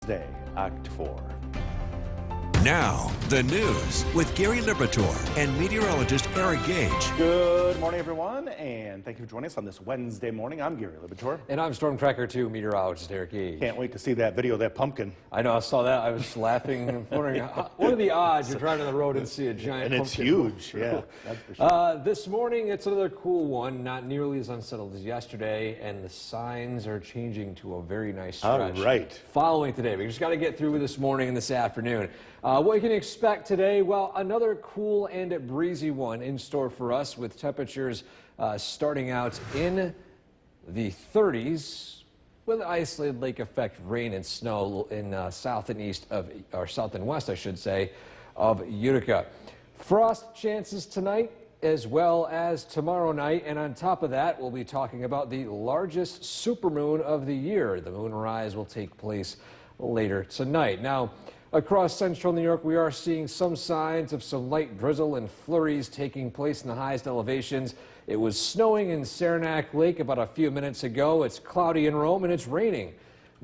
Day, Act 4. Now, the news with Gary Liberatore and meteorologist Eric Gage. Good morning, everyone, and thank you for joining us on this Wednesday morning. I'm Gary Liberatore. And I'm Storm Tracker 2 meteorologist Eric Gage. Can't wait to see that video of that pumpkin. I know, I saw that. I was laughing and wondering, what are the odds you're driving down the road and see a giant And it's pumpkin? huge, yeah, that's for sure. This morning, it's another cool one, not nearly as unsettled as yesterday, and the signs are changing to a very nice stretch. All right. Following today, we just got to get through this morning and this afternoon. What you can expect today, well, another cool and breezy one in store for us with temperatures starting out in the 30s with isolated lake effect rain and snow in south and east of, or south and west, I should say, of Utica. Frost chances tonight as well as tomorrow night, and on top of that, we'll be talking about the largest supermoon of the year. The moonrise will take place later tonight. Now, across central New York, we are seeing some signs of some light drizzle and flurries taking place in the highest elevations. It was snowing in Saranac Lake about a few minutes ago. It's cloudy in Rome and it's raining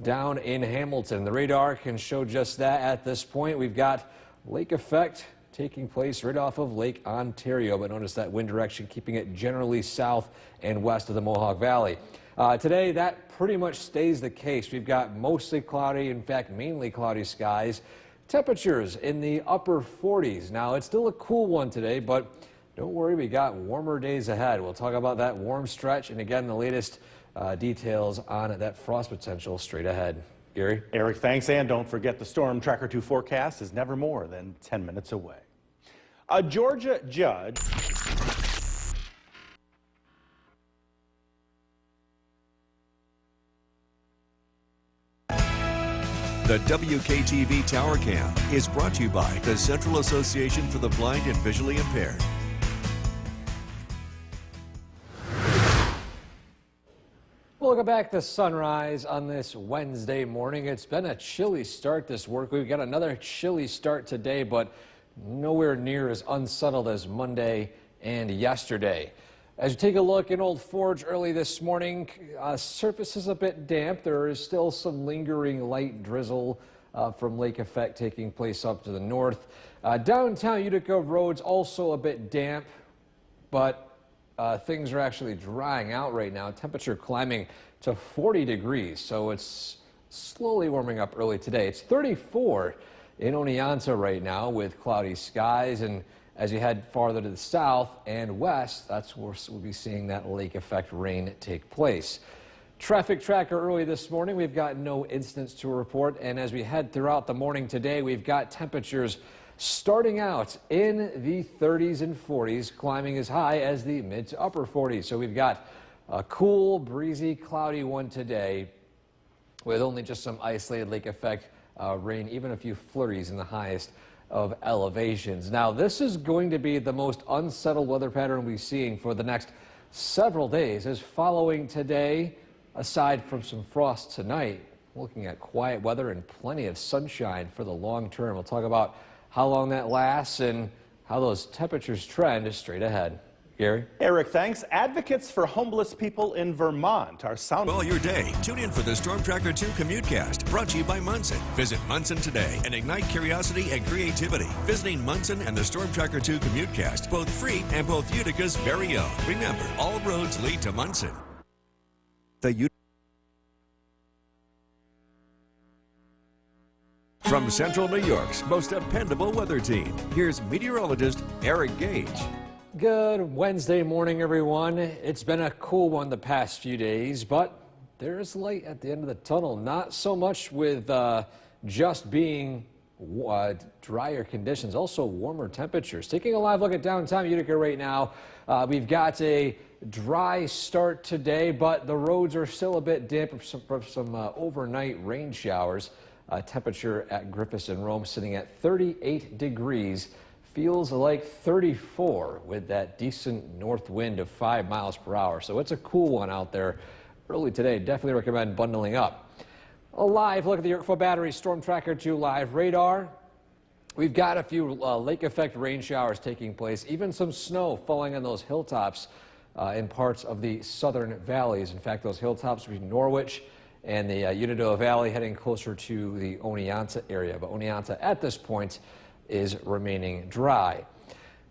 down in Hamilton. The radar can show just that at this point. We've got lake effect taking place right off of Lake Ontario, but notice that wind direction keeping it generally south and west of the Mohawk Valley. Today, that pretty much stays the case. We've got mostly cloudy, in fact, mainly cloudy skies. Temperatures in the upper 40s. Now, it's still a cool one today, but don't worry, we got warmer days ahead. We'll talk about that warm stretch and, again, the latest details on that frost potential straight ahead. Gary? Eric, thanks, and don't forget the Storm Tracker 2 forecast is never more than 10 minutes away. A Georgia judge The WKTV Tower Cam is brought to you by the Central Association for the Blind and Visually Impaired. Welcome back to Sunrise on this Wednesday morning. It's been a chilly start this work week. We've got another chilly start today, but nowhere near as unsettled as Monday and yesterday. As you take a look in Old Forge early this morning, surface is a bit damp. There is still some lingering light drizzle from lake effect taking place up to the north. Downtown Utica roads also a bit damp, but things are actually drying out right now. Temperature climbing to 40 degrees, so it's slowly warming up early today. It's 34 in Oneonta right now with cloudy skies, and as you head farther to the south and west, that's where we'll be seeing that lake effect rain take place. Traffic tracker early this morning, we've got no incidents to report, and as we head throughout the morning today, we've got temperatures starting out in the 30s and 40s, climbing as high as the mid to upper 40s. So we've got a cool, breezy, cloudy one today with only just some isolated lake effect rain, even a few flurries in the highest of elevations. Now, this is going to be the most unsettled weather pattern we'll be seeing for the next several days, as following today, aside from some frost tonight, looking at quiet weather and plenty of sunshine for the long term. We'll talk about how long that lasts and how those temperatures trend straight ahead. Gary? Eric, thanks. Advocates for homeless people in Vermont are sounding All your day, tune in for the Storm Tracker 2 Commutecast, brought to you by Munson. Visit Munson today and ignite curiosity and creativity. Visiting Munson and the Storm Tracker 2 Commutecast, both free and both Utica's very own. Remember, all roads lead to Munson. From Central New York's most dependable weather team, here's meteorologist Eric Gage. Good Wednesday morning, everyone. It's been a cool one the past few days, but there's light at the end of the tunnel. Not so much with just being drier conditions, also warmer temperatures. Taking a live look at downtown Utica right now, we've got a dry start today, but the roads are still a bit damp from some overnight rain showers. Temperature at Griffiths and Rome sitting at 38 degrees. Feels like 34 with that decent north wind of 5 miles per hour. So it's a cool one out there early today. Definitely recommend bundling up. A live look at the Yorkville Battery Storm Tracker 2 live radar. We've got a few lake effect rain showers taking place, even some snow falling on those hilltops in parts of the southern valleys. In fact, those hilltops between Norwich and the Unadilla Valley heading closer to the Oneonta area. But Oneonta at this point is remaining dry.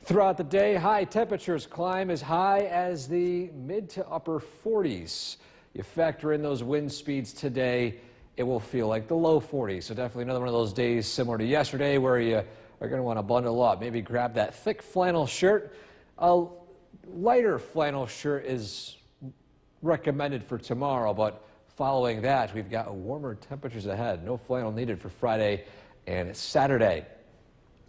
Throughout the day, high temperatures climb as high as the mid to upper 40s. You factor in those wind speeds today, it will feel like the low 40s. So definitely another one of those days similar to yesterday where you are going to want to bundle up. Maybe grab that thick flannel shirt. A lighter flannel shirt is recommended for tomorrow, but following that, we've got warmer temperatures ahead. No flannel needed for Friday and Saturday.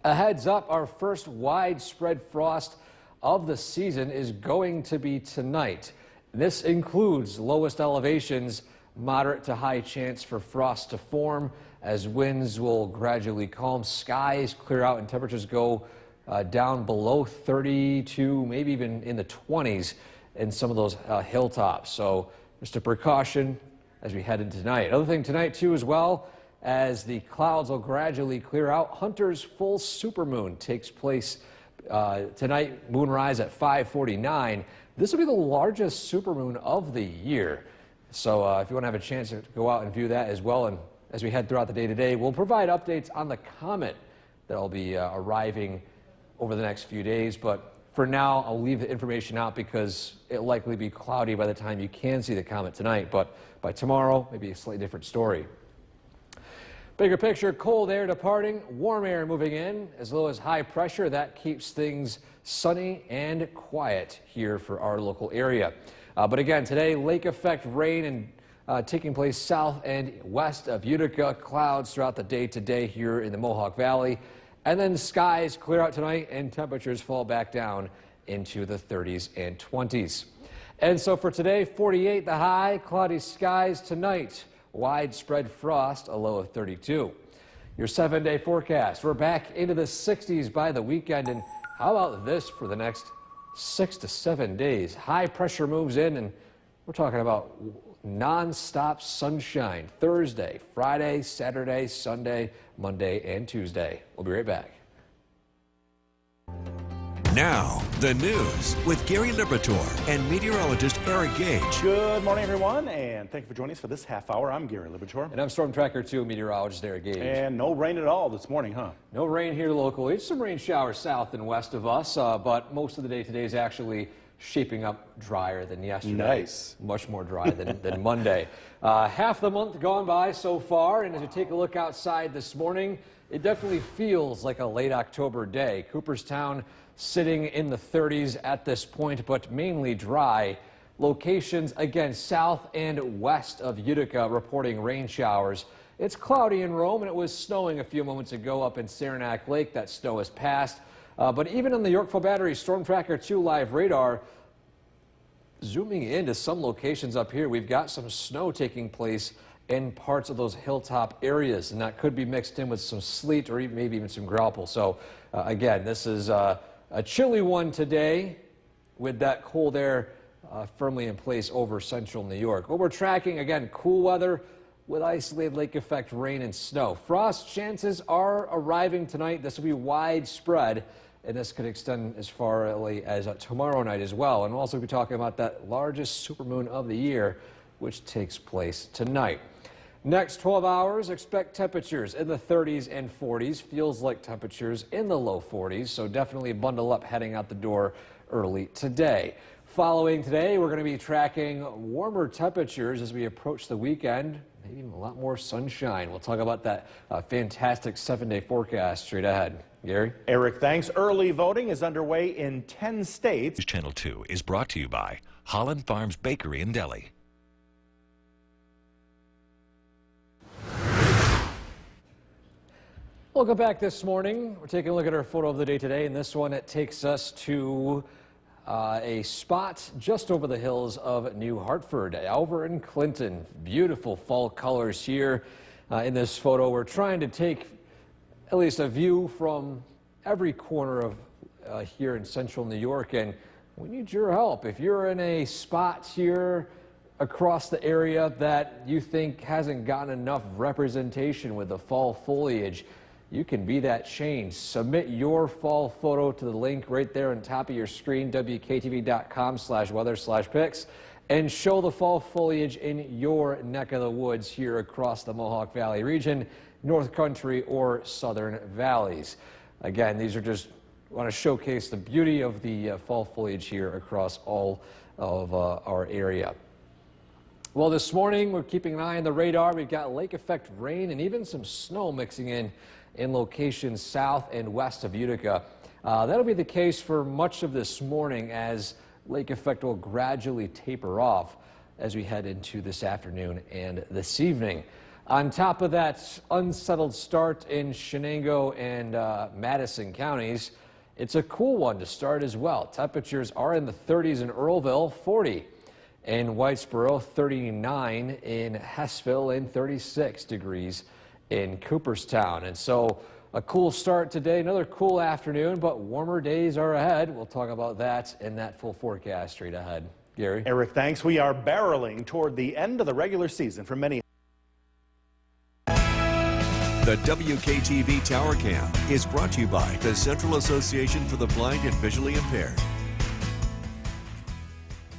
A heads up, our first widespread frost of the season is going to be tonight. This includes lowest elevations, moderate to high chance for frost to form as winds will gradually calm, skies clear out, and temperatures go down below 32, maybe even in the 20s in some of those hilltops. So just a precaution as we head into tonight. Other thing tonight too as well, as the clouds will gradually clear out, Hunter's full supermoon takes place tonight, moonrise at 5:49. This will be the largest supermoon of the year. So if you want to have a chance to go out and view that as well, and as we head throughout the day today, we'll provide updates on the comet that will be arriving over the next few days. But for now, I'll leave the information out because it'll likely be cloudy by the time you can see the comet tonight. But by tomorrow, maybe a slightly different story. Bigger picture, cold air departing, warm air moving in, as low as high pressure. That keeps things sunny and quiet here for our local area. But again, today, lake effect rain and taking place south and west of Utica. Clouds throughout the day today here in the Mohawk Valley. And then skies clear out tonight and temperatures fall back down into the 30s and 20s. And so for today, 48 the high, cloudy skies tonight. Widespread frost, a low of 32. Your 7-day forecast. We're back into the 60s by the weekend. And how about this for the next 6 to 7 days? High pressure moves in, and we're talking about non-stop sunshine Thursday, Friday, Saturday, Sunday, Monday, and Tuesday. We'll be right back. Now, the news with Gary Liberatore and meteorologist Eric Gage. Good morning, everyone, and thank you for joining us for this half hour. I'm Gary Liberatore. And I'm Storm Tracker 2 meteorologist Eric Gage. And no rain at all this morning, huh? No rain here locally. Some rain showers south and west of us, but most of the day today is actually shaping up drier than yesterday. Nice. Much more dry than Monday. Half the month gone by so far, and as you take a look outside this morning, it definitely feels like a late October day. Cooperstown sitting in the 30s at this point, but mainly dry. Locations, again, south and west of Utica reporting rain showers. It's cloudy in Rome, and it was snowing a few moments ago up in Saranac Lake. That snow has passed. But even on the Yorkville Battery Storm Tracker 2 live radar, zooming into some locations up here, we've got some snow taking place in parts of those hilltop areas, and that could be mixed in with some sleet or maybe even some graupel. So again, this is a chilly one today with that cold air firmly in place over central New York. What we're tracking, again, cool weather with isolated lake effect rain and snow. Frost chances are arriving tonight. This will be widespread, and this could extend as far early as tomorrow night as well. And we'll also be talking about that largest supermoon of the year, which takes place tonight. Next 12 hours, expect temperatures in the 30s and 40s. Feels like temperatures in the low 40s, so definitely bundle up heading out the door early today. Following today, we're going to be tracking warmer temperatures as we approach the weekend. Maybe even a lot more sunshine. We'll talk about that fantastic 7-day forecast straight ahead. Gary? Eric, thanks. Early voting is underway in 10 states. Channel 2 is brought to you by Holland Farms Bakery and Deli. Welcome back this morning. We're taking a look at our photo of the day today, and this one, it takes us to a spot just over the hills of New Hartford, Alver and Clinton. Beautiful fall colors here in this photo. We're trying to take at least a view from every corner of here in central New York, and we need your help. If you're in a spot here across the area that you think hasn't gotten enough representation with the fall foliage, you can be that change. Submit your fall photo to the link right there on top of your screen, WKTV.com/weather/pics. and show the fall foliage in your neck of the woods here across the Mohawk Valley region, North Country or Southern Valleys. Again, these are just want to showcase the beauty of the fall foliage here across all of our area. Well, this morning we're keeping an eye on the radar. We've got lake effect rain and even some snow mixing in locations south and west of Utica. That'll be the case for much of this morning as lake effect will gradually taper off as we head into this afternoon and this evening. On top of that unsettled start in Shenango and Madison counties, it's a cool one to start as well. Temperatures are in the 30s in Earlville, 40 in Whitesboro, 39 in Hessville, and 36 degrees in Cooperstown. And so a cool start today, another cool afternoon, but warmer days are ahead. We'll talk about that in that full forecast straight ahead. Gary? Eric, thanks. We are barreling toward the end of the regular season for many. The WKTV Tower Cam is brought to you by the Central Association for the Blind and Visually Impaired.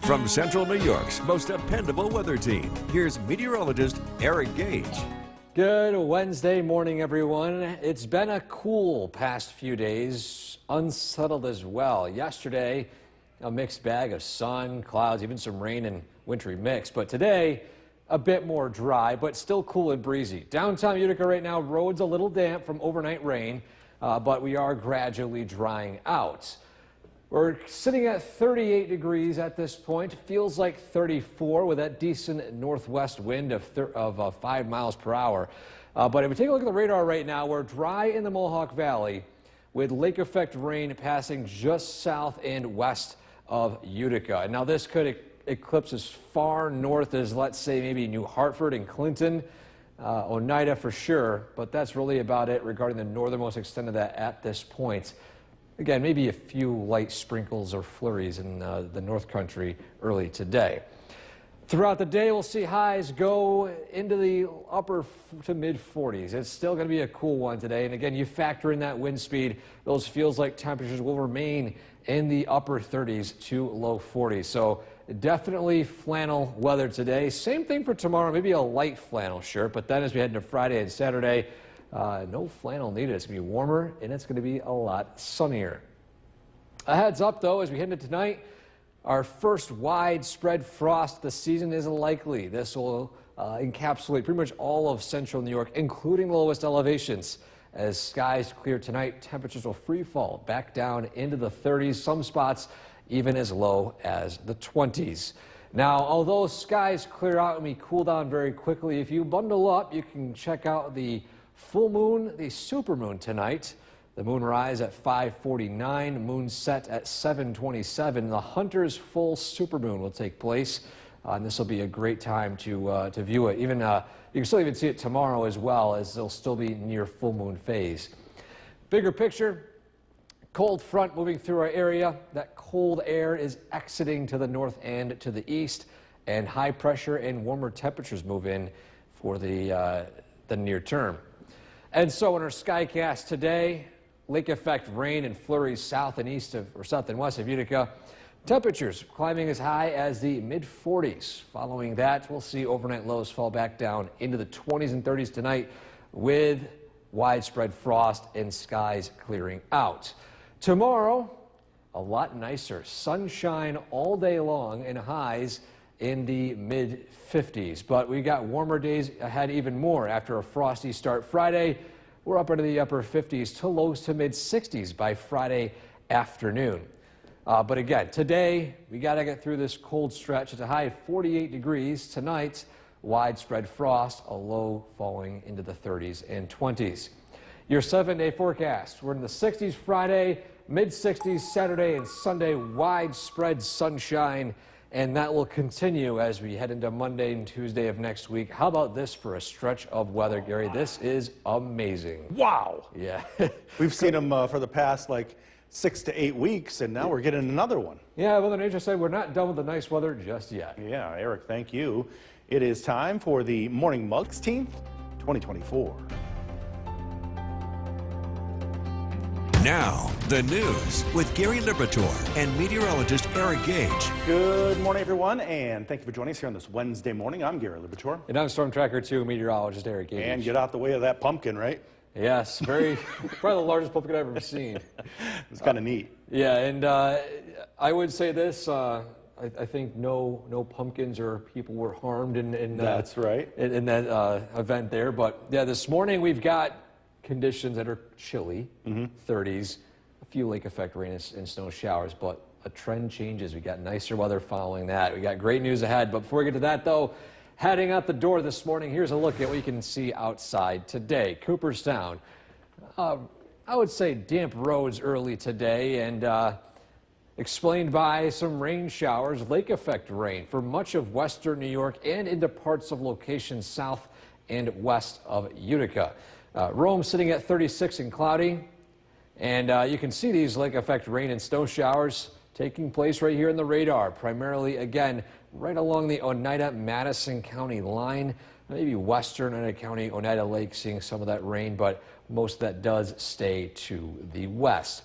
From Central New York's most dependable weather team, here's meteorologist Eric Gage. Good Wednesday morning, everyone. It's been a cool past few days, unsettled as well. Yesterday, a mixed bag of sun, clouds, even some rain and wintry mix. But today, a bit more dry, but still cool and breezy. Downtown Utica right now, roads a little damp from overnight rain, but we are gradually drying out. We're sitting at 38 degrees at this point. Feels like 34 with that decent northwest wind of 5 miles per hour. But if we take a look at the radar right now, we're dry in the Mohawk Valley with lake effect rain passing just south and west of Utica. And now this could eclipse as far north as, let's say, maybe New Hartford and Clinton, Oneida for sure, but that's really about it regarding the northernmost extent of that at this point. Again, maybe a few light sprinkles or flurries in the North Country early today. Throughout the day, we'll see highs go into the upper to mid 40s. It's still going to be a cool one today. And again, you factor in that wind speed, those feels like temperatures will remain in the upper 30s to low 40s. So definitely flannel weather today. Same thing for tomorrow, maybe a light flannel shirt. But then as we head into Friday and Saturday, no flannel needed. It's going to be warmer and it's going to be a lot sunnier. A heads up though, as we head into tonight, our first widespread frost of the season is likely. This will encapsulate pretty much all of central New York, including the lowest elevations. As skies clear tonight, temperatures will free fall back down into the 30s, some spots even as low as the 20s. Now, although skies clear out and we cool down very quickly, if you bundle up, you can check out the full moon, the supermoon tonight. The moon rise at 5:49, moon set at 7:27. The Hunter's full supermoon will take place, and this will be a great time to view it. Even you can still even see it tomorrow as well, as they'll still be near full moon phase. Bigger picture, cold front moving through our area. That cold air is exiting to the north and to the east, and high pressure and warmer temperatures move in for the near term. And so in our skycast today, lake effect rain and flurries south and east of, or south and west of Utica. Temperatures climbing as high as the mid 40s. Following that, we'll see overnight lows fall back down into the 20s and 30s tonight with widespread frost and skies clearing out. Tomorrow, a lot nicer. Sunshine all day long and highs in the mid 50s. But we got warmer days ahead even more after a frosty start Friday. We're up into the upper 50s to lows to mid 60s by Friday afternoon. But again, today we got to get through this cold stretch. It's a high of 48 degrees. Tonight, widespread frost, a low falling into the 30s and 20s. Your 7-day forecast. We're in the 60s Friday, mid 60s Saturday and Sunday, widespread sunshine. And that will continue as we head into Monday and Tuesday of next week. How about this for a stretch of weather, Gary? This is amazing. Wow. Yeah. We've seen them for the past like 6 to 8 weeks, and now we're getting another one. Yeah, Mother Nature said we're not done with the nice weather just yet. Yeah, Eric, thank you. It is time for the Morning Mugs Team 2024. Now, the news with Gary Liberatore and meteorologist Eric Gage. Good morning, everyone, and thank you for joining us here on this Wednesday morning. I'm Gary Liberatore. And I'm Storm Tracker 2 meteorologist Eric Gage. And get out the way of that pumpkin, right? Yes, probably the largest pumpkin I've ever seen. It's kind of neat. Yeah, and I would say this, I think no pumpkins or people were harmed in That's right. in that event there. But yeah, this morning we've got conditions that are chilly, 30s, a few lake effect rain and snow showers, but a trend changes. We got nicer weather following that. We got great news ahead. But before we get to that, though, heading out the door this morning, here's a look at what you can see outside today. Cooperstown, I would say damp roads early today, and explained by some rain showers, lake effect rain for much of western New York and into parts of locations south and west of Utica. Rome sitting at 36 and cloudy, and you can see these lake effect rain and snow showers taking place right here in the radar, primarily again right along the Oneida-Madison County line, maybe western Oneida County, Oneida Lake seeing some of that rain, but most of that does stay to the west.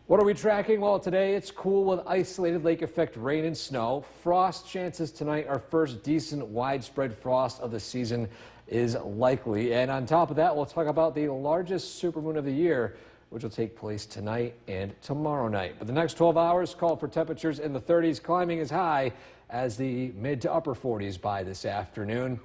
What are we tracking? Well, today it's cool with isolated lake effect rain and snow. Frost chances tonight, our first decent widespread frost of the season is likely. And on top of that, we'll talk about the largest supermoon of the year, which will take place tonight and tomorrow night. But the next 12 hours call for temperatures in the 30s, climbing as high as the mid to upper 40s by this afternoon.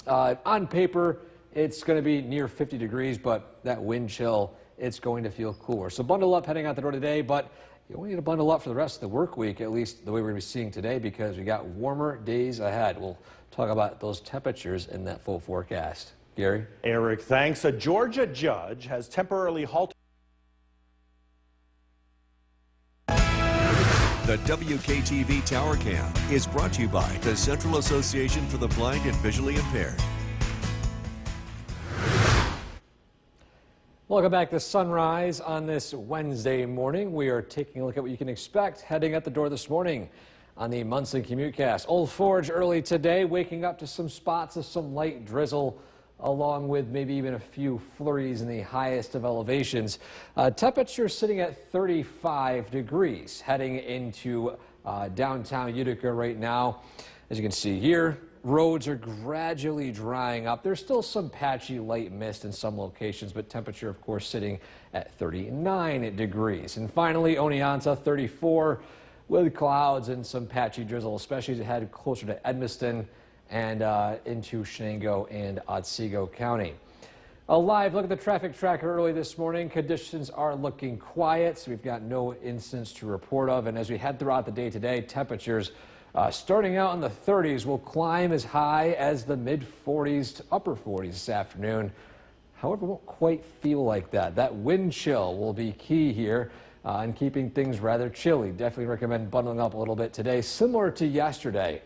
On paper, it's going to be near 50 degrees, but that wind chill, it's going to feel cooler. So bundle up heading out the door today, but you only need to bundle up for the rest of the work week, at least the way we're going to be seeing today, because we got warmer days ahead. We'll talk about those temperatures in that full forecast. Gary? Eric, thanks. A Georgia judge has temporarily halted The WKTV Tower Cam is brought to you by the Central Association for the Blind and Visually Impaired. Welcome back to Sunrise on this Wednesday morning. We are taking a look at what you can expect heading out the door this morning on the Munson CommuteCast. Old Forge early today, waking up to some spots of some light drizzle, along with maybe even a few flurries in the highest of elevations. Temperature sitting at 35 degrees heading into downtown Utica right now. As you can see here, roads are gradually drying up. There's still some patchy light mist in some locations, but temperature, of course, sitting at 39 degrees. And finally, Oneonta, 34 with clouds and some patchy drizzle, especially as you head closer to Edmiston and into Shenango and Otsego County. A live look at the traffic tracker early this morning. Conditions are looking quiet, so we've got no incidents to report of. And as we head throughout the day today, temperatures starting out in the 30s will climb as high as the mid-40s to upper 40s this afternoon. However, it won't quite feel like that. That wind chill will be key here and keeping things rather chilly. Definitely recommend bundling up a little bit today, similar to yesterday.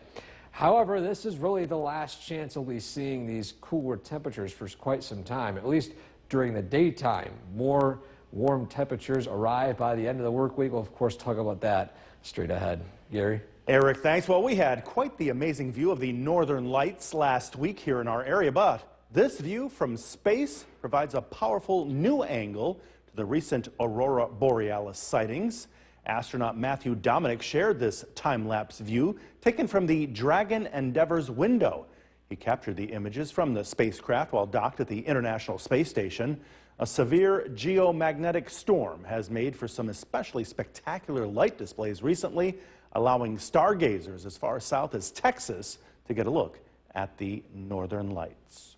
However, this is really the last chance we'll be seeing these cooler temperatures for quite some time, at least during the daytime. More warm temperatures arrive by the end of the work week. We'll, of course, talk about that straight ahead. Gary? Eric, thanks. Well, we had quite the amazing view of the northern lights last week here in our area, but this view from space provides a powerful new angle to the recent aurora borealis sightings. Astronaut Matthew Dominic shared this time-lapse view taken from the Dragon Endeavour's window. He captured the images from the spacecraft while docked at the International Space Station. A severe geomagnetic storm has made for some especially spectacular light displays recently, allowing stargazers as far south as Texas to get a look at the northern lights.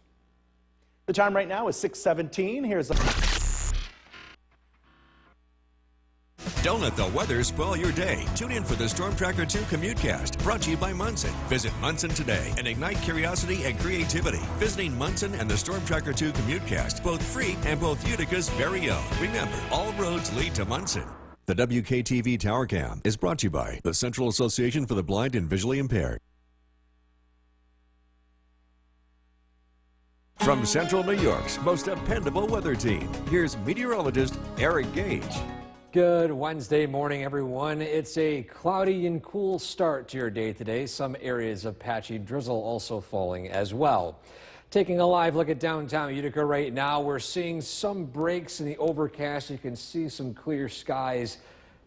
The time right now is 6:17. Here's a Don't let the weather spoil your day. Tune in for the Storm Tracker 2 CommuteCast, brought to you by Munson. Visit Munson today and ignite curiosity and creativity. Visiting Munson and the Storm Tracker 2 CommuteCast, both free and both Utica's very own. Remember, all roads lead to Munson. The WKTV Tower Cam is brought to you by the Central Association for the Blind and Visually Impaired. From Central New York's most dependable weather team, here's meteorologist Eric Gage. Good Wednesday morning, everyone. It's a cloudy and cool start to your day today. Some areas of patchy drizzle also falling as well. Taking a live look at downtown Utica right now, we're seeing some breaks in the overcast. You can see some clear skies,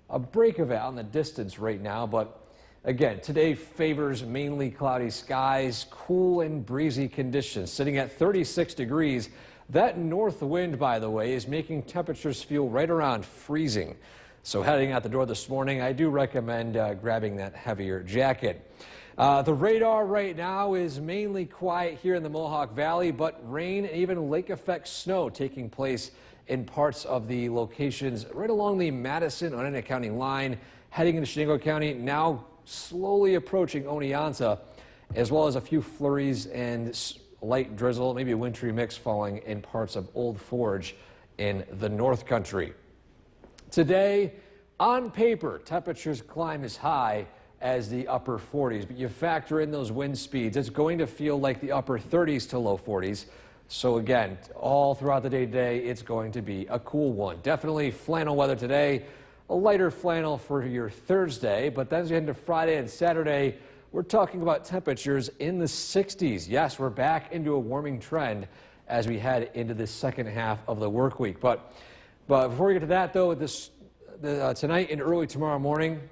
a break of it on the distance right now. But again, today favors mainly cloudy skies, cool and breezy conditions, sitting at 36 degrees. That north wind, by the way, is making temperatures feel right around freezing. So heading out the door this morning, I do recommend grabbing that heavier jacket. The radar right now is mainly quiet here in the Mohawk Valley, but rain and even lake effect snow taking place in parts of the locations right along the Madison-Oneida County line, heading into Chenango County, now slowly approaching Oneonta, as well as a few flurries and light drizzle, maybe a wintry mix falling in parts of Old Forge in the North Country. Today, on paper, temperatures climb as high as the upper 40s, but you factor in those wind speeds, it's going to feel like the upper 30s to low 40s. So again, all throughout the day today, it's going to be a cool one. Definitely flannel weather today, a lighter flannel for your Thursday, but then as we head into Friday and Saturday, we're talking about temperatures in the 60s. Yes, we're back into a warming trend as we head into the second half of the work week. But before we get to that, though, tonight and early tomorrow morning,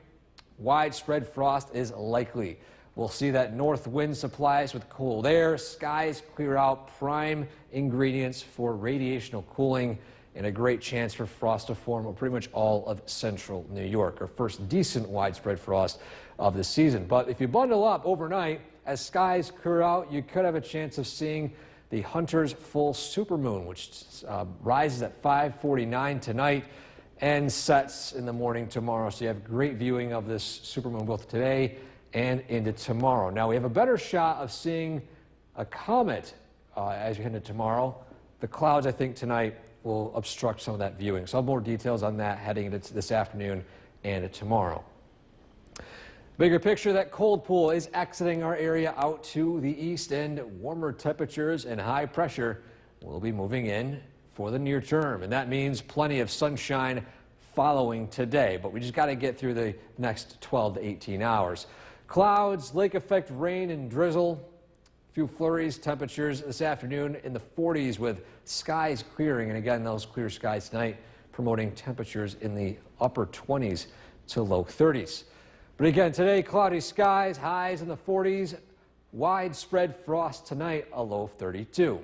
widespread frost is likely. We'll see that north wind supplies with cold air, skies clear out, prime ingredients for radiational cooling, and a great chance for frost to form on pretty much all of central New York. Our first decent widespread frost of the season. But if you bundle up overnight, as skies clear out, you could have a chance of seeing the Hunter's full supermoon, which rises at 5:49 tonight and sets in the morning tomorrow. So you have great viewing of this supermoon both today and into tomorrow. Now we have a better shot of seeing a comet as you head into tomorrow. The clouds, I think, tonight will obstruct some of that viewing. So I'll have more details on that heading into this afternoon and tomorrow. Bigger picture, that cold pool is exiting our area out to the east, and warmer temperatures and high pressure will be moving in for the near term, and that means plenty of sunshine following today, but we just got to get through the next 12 to 18 hours. Clouds, lake effect rain and drizzle, a few flurries, temperatures this afternoon in the 40s with skies clearing, and again, those clear skies tonight promoting temperatures in the upper 20s to low 30s. But again, today, cloudy skies, highs in the 40s, widespread frost tonight, a low 32.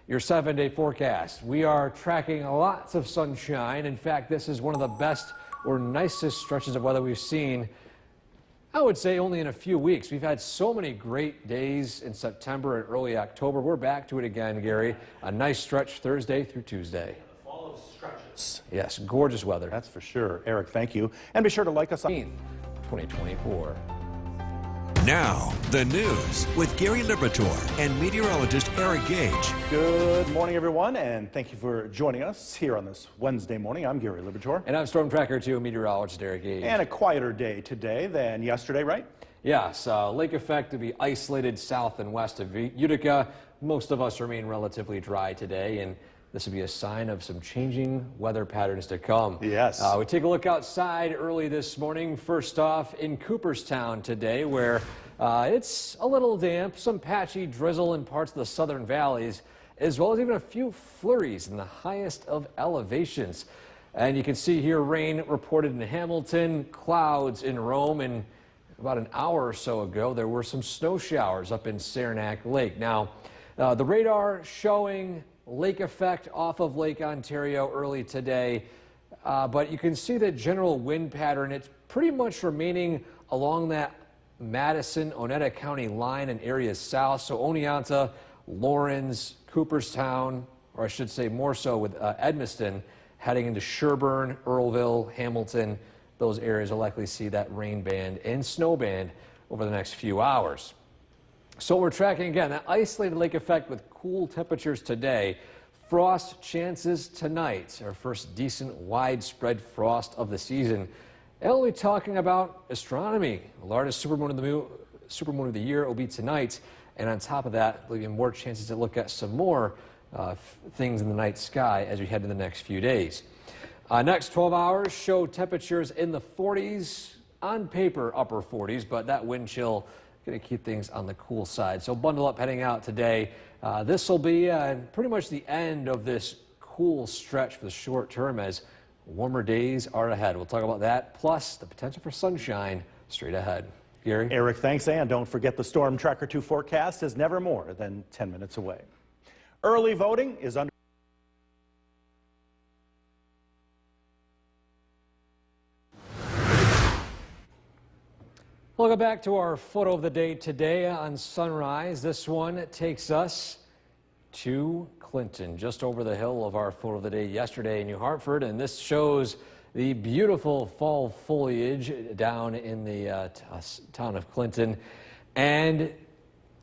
Your 7-day forecast. We are tracking lots of sunshine. In fact, this is one of the best or nicest stretches of weather we've seen, I would say, only in a few weeks. We've had so many great days in September and early October. We're back to it again, Gary. A nice stretch Thursday through Tuesday. The fall of stretches. Yes, gorgeous weather. That's for sure. Eric, thank you. And be sure to like us on 2024. Now, the news with Gary Liberatore and meteorologist Eric Gage. Good morning, everyone, and thank you for joining us here on this Wednesday morning. I'm Gary Liberatore. And I'm Storm Tracker 2 meteorologist Eric Gage. And a quieter day today than yesterday, right? Yes, lake effect to be isolated south and west of Utica. Most of us remain relatively dry today, and this would be a sign of some changing weather patterns to come. Yes. We take a look outside early this morning. First off, in Cooperstown today, where it's a little damp, some patchy drizzle in parts of the southern valleys, as well as even a few flurries in the highest of elevations. And you can see here rain reported in Hamilton, clouds in Rome, and about an hour or so ago, there were some snow showers up in Saranac Lake. Now, the radar showing lake effect off of Lake Ontario early today, but you can see the general wind pattern. It's pretty much remaining along that Madison-Oneida County line and areas south. So Oneonta, Lawrence, Cooperstown, or I should say more so with Edmiston, heading into Sherburne, Earlville, Hamilton. Those areas will likely see that rain band and snow band over the next few hours. So we're tracking again that isolated lake effect with cool temperatures today. Frost chances tonight, our first decent widespread frost of the season. And we'll be talking about astronomy. The largest supermoon of the year will be tonight. And on top of that, there'll be more chances to look at some more things in the night sky as we head to the next few days. Next 12 hours show temperatures in the 40s, on paper upper 40s, but that wind chill going to keep things on the cool side. So bundle up heading out today. This will be pretty much the end of this cool stretch for the short term as warmer days are ahead. We'll talk about that, plus the potential for sunshine straight ahead. Gary? Eric, thanks. And don't forget the Storm Tracker 2 forecast is never more than 10 minutes away. Early voting is under. Welcome back to our photo of the day today on Sunrise. This one takes us to Clinton, just over the hill of our photo of the day yesterday in New Hartford, and this shows the beautiful fall foliage down in the town of Clinton. And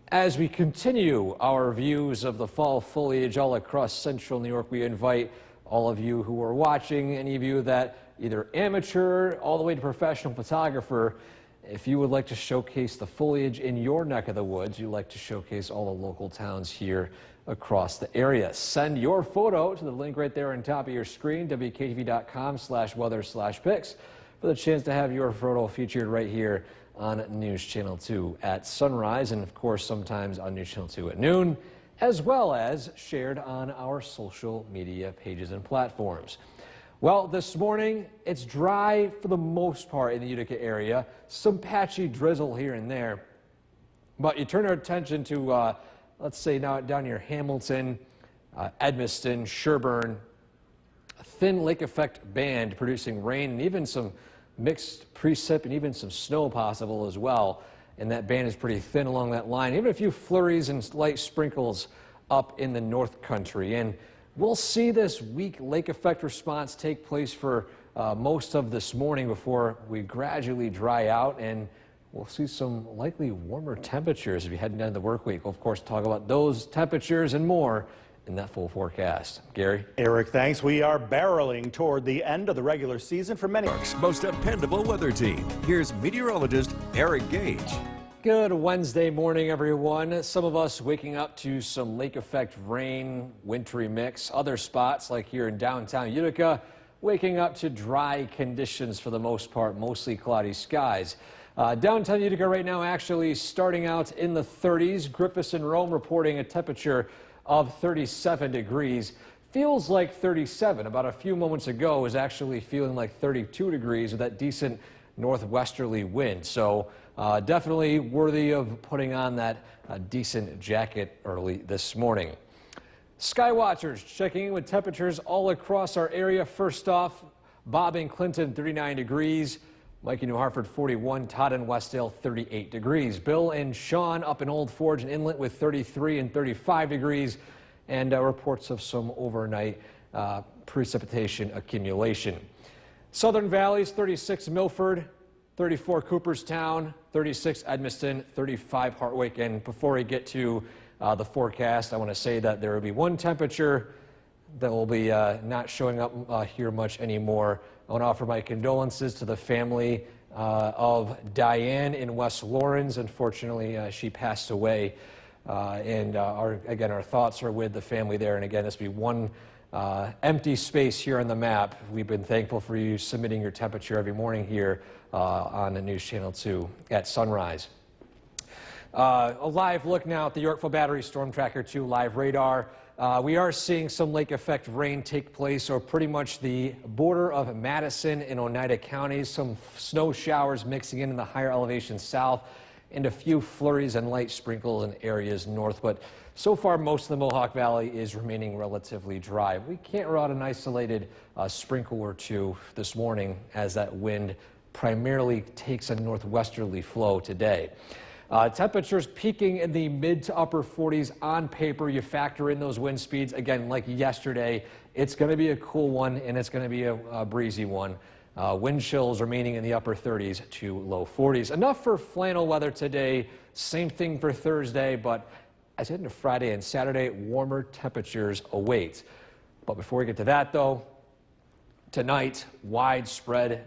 as we continue our views of the fall foliage all across central New York, we invite all of you who are watching, any of you that either amateur all the way to professional photographer, if you would like to showcase the foliage in your neck of the woods, you'd like to showcase all the local towns here across the area. Send your photo to the link right there on top of your screen, wktv.com/weather/pics, for the chance to have your photo featured right here on News Channel 2 at sunrise, and of course sometimes on News Channel 2 at noon, as well as shared on our social media pages and platforms. Well, this morning, it's dry for the most part in the Utica area. Some patchy drizzle here and there. But you turn our attention to, let's say now down near Hamilton, Edmiston, Sherburne, a thin lake effect band producing rain and even some mixed precip and even some snow possible as well. And that band is pretty thin along that line. Even a few flurries and light sprinkles up in the North Country. And we'll see this weak lake effect response take place for most of this morning before we gradually dry out, and we'll see some likely warmer temperatures as we head into the work week. We'll, of course, talk about those temperatures and more in that full forecast. Gary? Eric, thanks. We are barreling toward the end of the regular season for many. York's most dependable weather team. Here's meteorologist Eric Gage. Good Wednesday morning, everyone. Some of us waking up to some lake effect rain, wintry mix. Other spots, like here in downtown Utica, waking up to dry conditions for the most part, mostly cloudy skies. Downtown Utica right now actually starting out in the 30s. Griffiths and Rome reporting a temperature of 37 degrees. Feels like 37. About a few moments ago was actually feeling like 32 degrees with that decent northwesterly wind. So definitely worthy of putting on that decent jacket early this morning. Sky Watchers checking in with temperatures all across our area. First off, Bob in Clinton, 39 degrees. Mike in New Hartford, 41. Todd in Westdale, 38 degrees. Bill and Sean up in Old Forge and Inlet with 33 and 35 degrees. And reports of some overnight precipitation accumulation. Southern Valleys, 36 Milford, 34 Cooperstown, 36 Edmiston, 35 Hartwick. And before we get to the forecast, I want to say that there will be one temperature that will be not showing up here much anymore. I want to offer my condolences to the family of Diane in West Lawrence. Unfortunately, she passed away. And our thoughts are with the family there. And again, this will be one empty space here on the map. We've been thankful for you submitting your temperature every morning here on the News Channel 2 at sunrise. A live look now at the Yorkville Battery Storm Tracker 2 live radar. We are seeing some lake effect rain take place, or pretty much the border of Madison and Oneida counties. Some snow showers mixing in the higher elevation south, and a few flurries and light sprinkles in areas north. But so far, most of the Mohawk Valley is remaining relatively dry. We can't rule out an isolated sprinkle or two this morning as that wind primarily takes a northwesterly flow today. Temperatures peaking in the mid to upper 40s on paper. You factor in those wind speeds. Again, like yesterday, it's going to be a cool one, and it's going to be a breezy one. Wind chills remaining in the upper 30s to low 40s. Enough for flannel weather today. Same thing for Thursday, but as we head into Friday and Saturday, warmer temperatures await. But before we get to that, though, tonight, widespread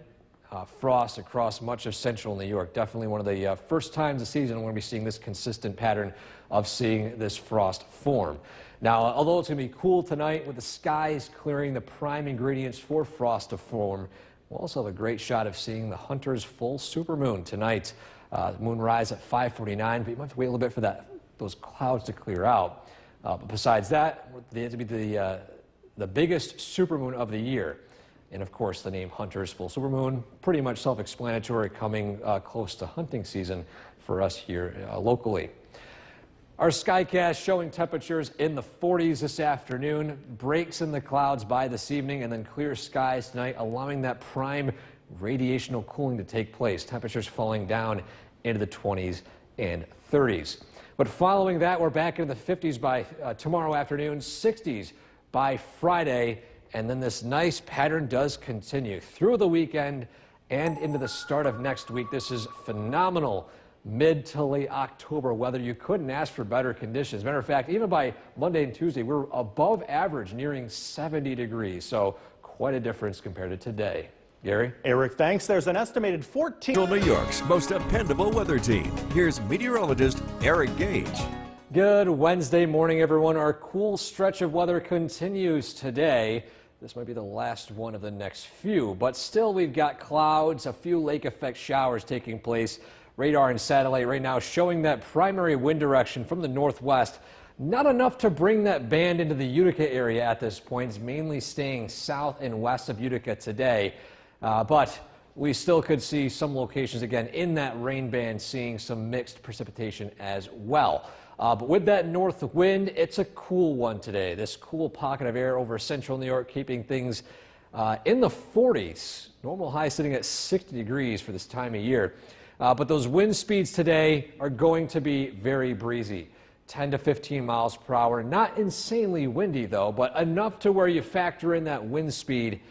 frost across much of central New York. Definitely one of the first times this season we're going to be seeing this consistent pattern of seeing this frost form. Now, although it's going to be cool tonight with the skies clearing, the prime ingredients for frost to form, we'll also have a great shot of seeing the Hunter's full supermoon tonight. Moonrise at 5:49, but you might have to wait a little bit for those clouds to clear out. But besides that, it's to be the biggest supermoon of the year. And of course, the name Hunter's full supermoon, pretty much self-explanatory, coming close to hunting season for us here locally. Our Skycast showing temperatures in the 40s this afternoon, breaks in the clouds by this evening, and then clear skies tonight, allowing that prime radiational cooling to take place. Temperatures falling down into the 20s and 30s. But following that, we're back into the 50s by tomorrow afternoon, 60s by Friday, and then this nice pattern does continue through the weekend and into the start of next week. This is phenomenal mid to late October weather. You couldn't ask for better conditions. Matter of fact, even by Monday and Tuesday, we're above average, nearing 70 degrees. So quite a difference compared to today. Gary? Eric, thanks. There's an estimated 14. New York's most dependable weather team. Here's meteorologist Eric Gage. Good Wednesday morning, everyone. Our cool stretch of weather continues today. This might be the last one of the next few, but still we've got clouds, a few lake effect showers taking place. Radar and satellite right now showing that primary wind direction from the northwest. Not enough to bring that band into the Utica area at this point. It's mainly staying south and west of Utica today. But we still could see some locations, again, in that rain band, seeing some mixed precipitation as well. But with that north wind, it's a cool one today. This cool pocket of air over central New York, keeping things in the 40s. Normal high sitting at 60 degrees for this time of year. But those wind speeds today are going to be very breezy. 10 to 15 miles per hour. Not insanely windy, though, but enough to where you factor in that wind speed.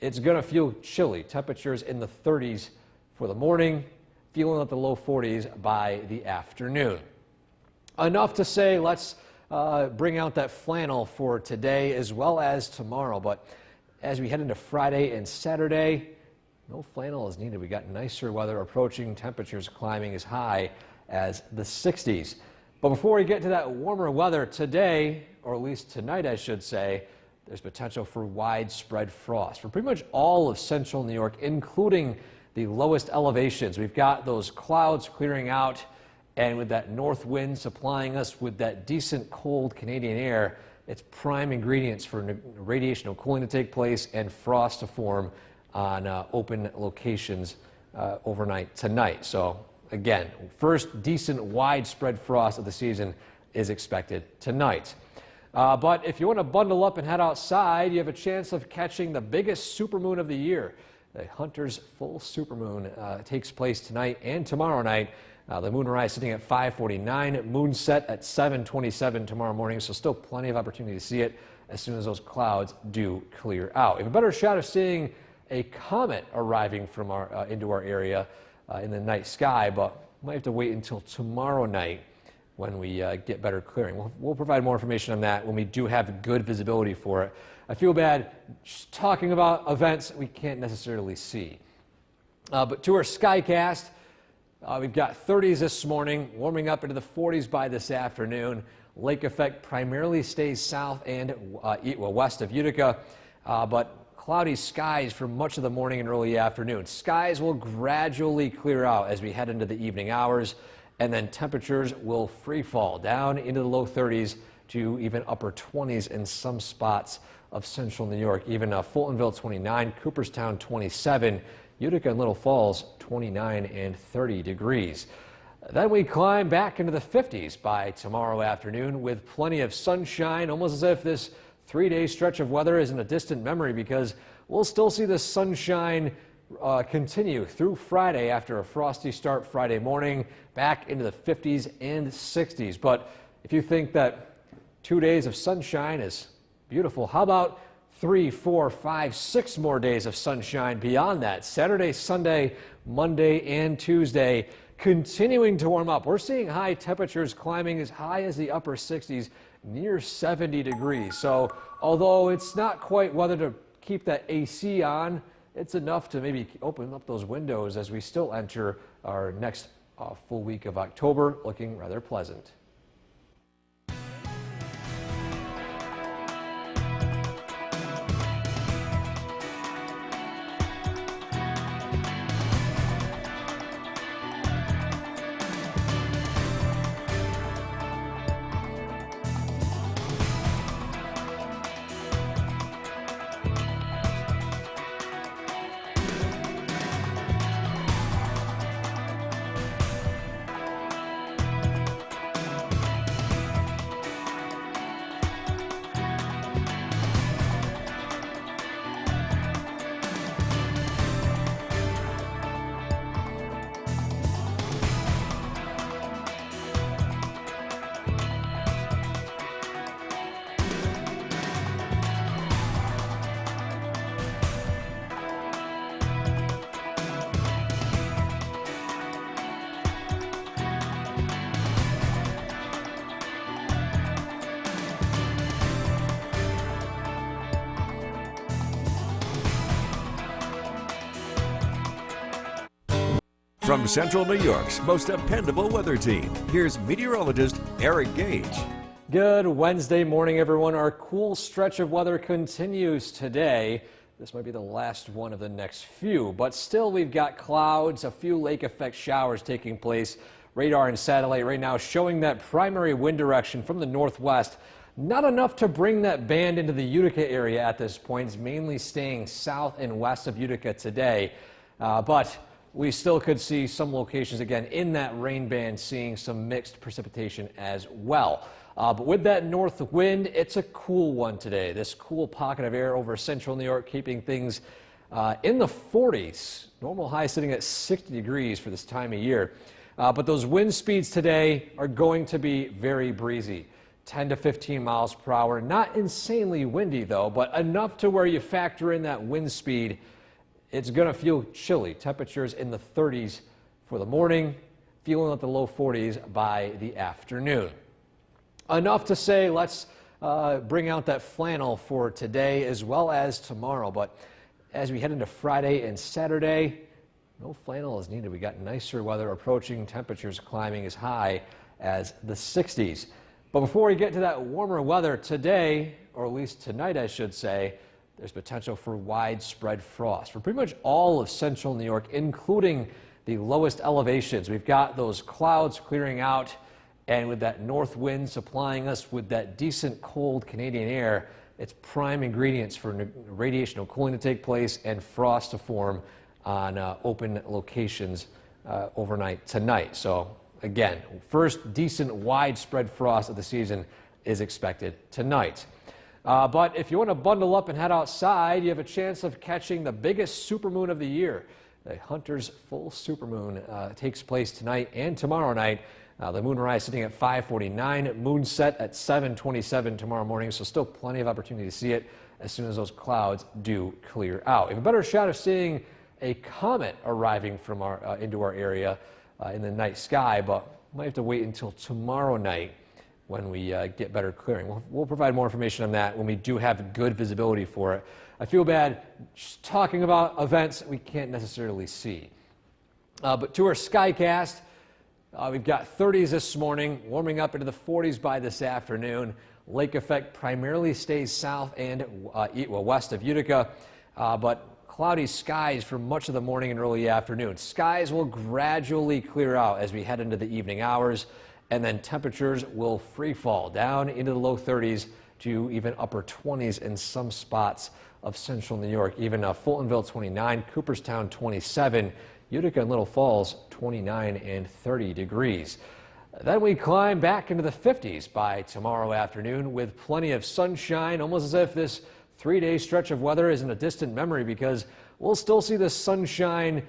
It's going to feel chilly. Temperatures in the 30s for the morning, feeling at the low 40s by the afternoon. Enough to say let's bring out that flannel for today as well as tomorrow. But as we head into Friday and Saturday, no flannel is needed. We got nicer weather approaching, temperatures climbing as high as the 60s. But before we get to that warmer weather today, or at least tonight, I should say, there's potential for widespread frost for pretty much all of central New York, including the lowest elevations. We've got those clouds clearing out, and with that north wind supplying us with that decent cold Canadian air, it's prime ingredients for radiational cooling to take place and frost to form on open locations overnight tonight. So again, first decent widespread frost of the season is expected tonight. But if you want to bundle up and head outside, you have a chance of catching the biggest supermoon of the year. The Hunter's full supermoon takes place tonight and tomorrow night. The moonrise sitting at 5:49, moon set at 7:27 tomorrow morning, so still plenty of opportunity to see it as soon as those clouds do clear out. You have a better shot of seeing a comet arriving from into our area in the night sky, but we might have to wait until tomorrow night when we get better clearing. We'll provide more information on that when we do have good visibility for it. I feel bad just talking about events we can't necessarily see. But to our Skycast, we've got 30s this morning, warming up into the 40s by this afternoon. Lake effect primarily stays south and west of Utica, but cloudy skies for much of the morning and early afternoon. Skies will gradually clear out as we head into the evening hours, and then temperatures will free fall down into the low 30s to even upper 20s in some spots of central New York. Even Fultonville 29, Cooperstown 27, Utica and Little Falls 29 and 30 degrees. Then we climb back into the 50s by tomorrow afternoon with plenty of sunshine, almost as if this 3-day stretch of weather isn't a distant memory, because we'll still see the sunshine continue through Friday after a frosty start Friday morning, back into the 50s and 60s. But if you think that 2 days of sunshine is beautiful, how about 3, 4, 5, 6 more days of sunshine beyond that? Saturday, Sunday, Monday, and Tuesday continuing to warm up. We're seeing high temperatures climbing as high as the upper 60s, near 70 degrees. So although it's not quite weather to keep that AC on, it's enough to maybe open up those windows as we still enter our next full week of October, looking rather pleasant. From Central New York's most dependable weather team, here's meteorologist Eric Gage. Good Wednesday morning, everyone. Our cool stretch of weather continues today. This might be the last one of the next few, but still we've got clouds, a few lake effect showers taking place. Radar and satellite right now showing that primary wind direction from the northwest. Not enough to bring that band into the Utica area at this point. It's mainly staying south and west of Utica today, but we still could see some locations again in that rain band seeing some mixed precipitation as well. But with that north wind, it's a cool one today. This cool pocket of air over central New York keeping things in the 40s. Normal high sitting at 60 degrees for this time of year. But those wind speeds today are going to be very breezy. 10 to 15 miles per hour. Not insanely windy though, but enough to where you factor in that wind speed. It's going to feel chilly. Temperatures in the 30s for the morning, feeling at the low 40s by the afternoon. Enough to say let's bring out that flannel for today as well as tomorrow. But as we head into Friday and Saturday, no flannel is needed. We got nicer weather approaching, temperatures climbing as high as the 60s. But before we get to that warmer weather today, or at least tonight I should say, there's potential for widespread frost for pretty much all of central New York, including the lowest elevations. We've got those clouds clearing out, and with that north wind supplying us with that decent cold Canadian air, it's prime ingredients for radiational cooling to take place and frost to form on open locations overnight tonight. So again, first decent widespread frost of the season is expected tonight. But if you want to bundle up and head outside, you have a chance of catching the biggest supermoon of the year. The Hunter's full supermoon takes place tonight and tomorrow night. The moonrise sitting at 5:49, moon set at 7:27 tomorrow morning, so still plenty of opportunity to see it as soon as those clouds do clear out. You have a better shot of seeing a comet arriving from into our area in the night sky, but might have to wait until tomorrow night when we get better clearing. We'll provide more information on that when we do have good visibility for it. I feel bad just talking about events we can't necessarily see. But to our Skycast, we've got 30s this morning, warming up into the 40s by this afternoon. Lake effect primarily stays south and west of Utica, but cloudy skies for much of the morning and early afternoon. Skies will gradually clear out as we head into the evening hours, and then temperatures will free fall down into the low 30s to even upper 20s in some spots of central New York. Even Fultonville 29, Cooperstown 27, Utica and Little Falls 29 and 30 degrees. Then we climb back into the 50s by tomorrow afternoon with plenty of sunshine, almost as if this 3-day stretch of weather isn't a distant memory, because we'll still see the sunshine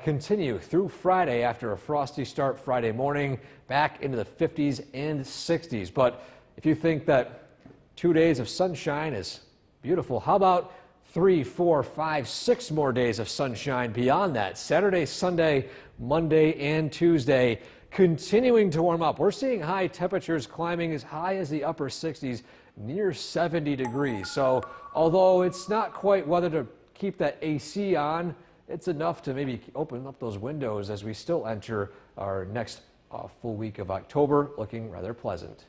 continue through Friday after a frosty start Friday morning, back into the 50s and 60s. But if you think that 2 days of sunshine is beautiful, how about 3, 4, 5, 6 more days of sunshine beyond that? Saturday, Sunday, Monday, and Tuesday continuing to warm up. We're seeing high temperatures climbing as high as the upper 60s, near 70 degrees. So although it's not quite weather to keep that AC on, it's enough to maybe open up those windows as we still enter our next full week of October, looking rather pleasant.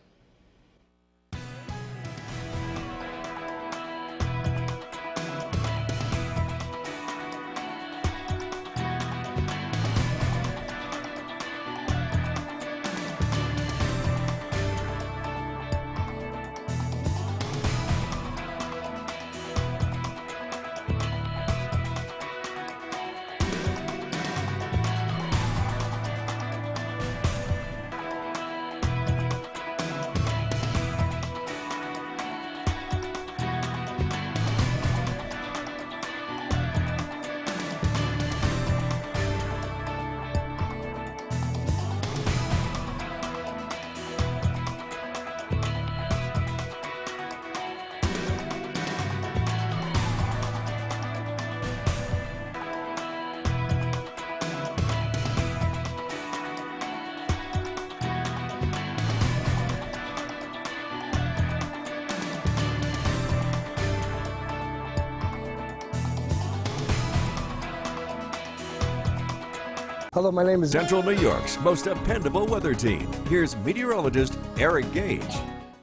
Hello, my name is Central New York's most dependable weather team. Here's meteorologist Eric Gage.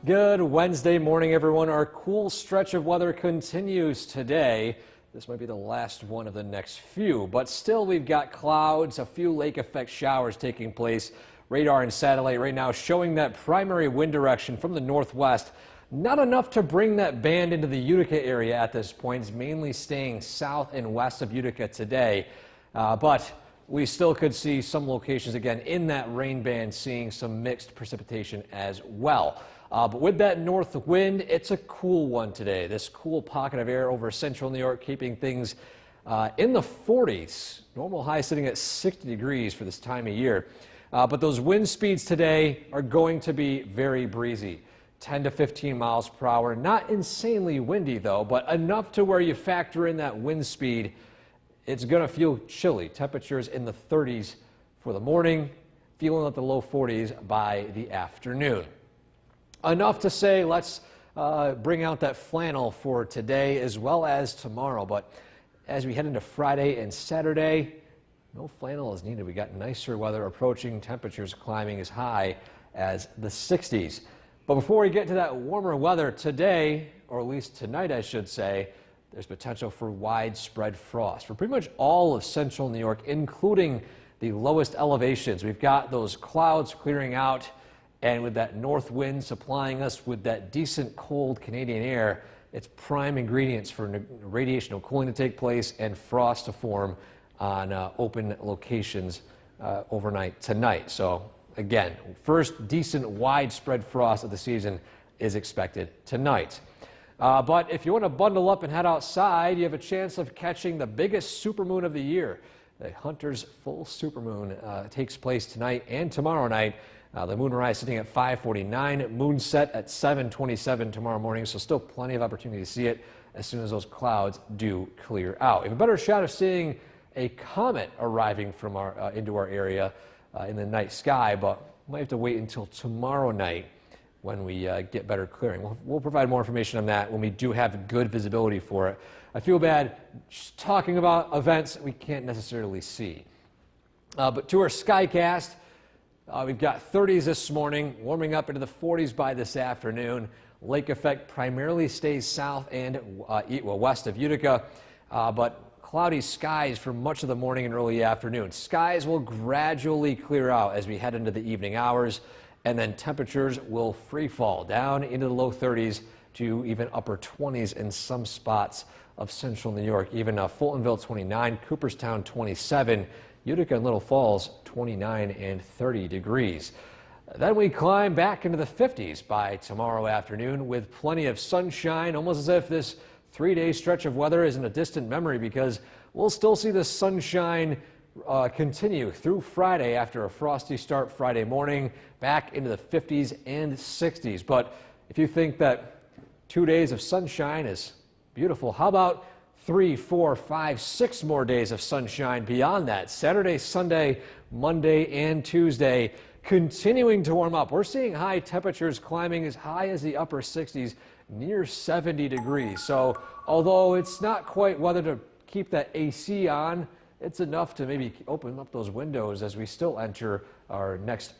Good Wednesday morning, everyone. Our cool stretch of weather continues today. This might be the last one of the next few, but still we've got clouds, a few lake effect showers taking place. Radar and satellite right now showing that primary wind direction from the northwest. Not enough to bring that band into the Utica area at this point. It's mainly staying south and west of Utica today, but we still could see some locations again in that rain band seeing some mixed precipitation as well. But with that north wind, it's a cool one today. This cool pocket of air over central New York keeping things in the 40s. Normal high sitting at 60 degrees for this time of year. But those wind speeds today are going to be very breezy. 10 to 15 miles per hour. Not insanely windy though, but enough to where you factor in that wind speed. It's going to feel chilly. Temperatures in the 30s for the morning, feeling at the low 40s by the afternoon. Enough to say let's bring out that flannel for today as well as tomorrow. But as we head into Friday and Saturday, no flannel is needed. We got nicer weather approaching, temperatures climbing as high as the 60s. But before we get to that warmer weather today, or at least tonight I should say, there's potential for widespread frost for pretty much all of central New York, including the lowest elevations. We've got those clouds clearing out, and with that north wind supplying us with that decent cold Canadian air, it's prime ingredients for radiational cooling to take place and frost to form on open locations overnight tonight. So again, first decent widespread frost of the season is expected tonight. But if you want to bundle up and head outside, you have a chance of catching the biggest supermoon of the year. The Hunter's full supermoon takes place tonight and tomorrow night. The moonrise sitting at 5:49, moonset at 7:27 tomorrow morning, so still plenty of opportunity to see it as soon as those clouds do clear out. We have a better shot of seeing a comet arriving from into our area in the night sky, but we might have to wait until tomorrow night when we get better clearing. We'll provide more information on that when we do have good visibility for it. I feel bad just talking about events we can't necessarily see. But to our Skycast, we've got 30s this morning, warming up into the 40s by this afternoon. Lake effect primarily stays south and west of Utica, but cloudy skies for much of the morning and early afternoon. Skies will gradually clear out as we head into the evening hours, and then temperatures will free fall down into the low 30s to even upper 20s in some spots of central New York. Even Fultonville 29, Cooperstown 27, Utica and Little Falls 29 and 30 degrees. Then we climb back into the 50s by tomorrow afternoon with plenty of sunshine, almost as if this 3-day stretch of weather isn't a distant memory, because we'll still see the sunshine continue through Friday after a frosty start Friday morning, back into the 50s and 60s. But if you think that 2 days of sunshine is beautiful, how about 3, 4, 5, 6 more days of sunshine beyond that? Saturday, Sunday, Monday, and Tuesday continuing to warm up. We're seeing high temperatures climbing as high as the upper 60s, near 70 degrees. So although it's not quite weather to keep that AC on, it's enough to maybe open up those windows as we still enter our next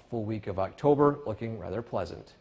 full week of October, looking rather pleasant.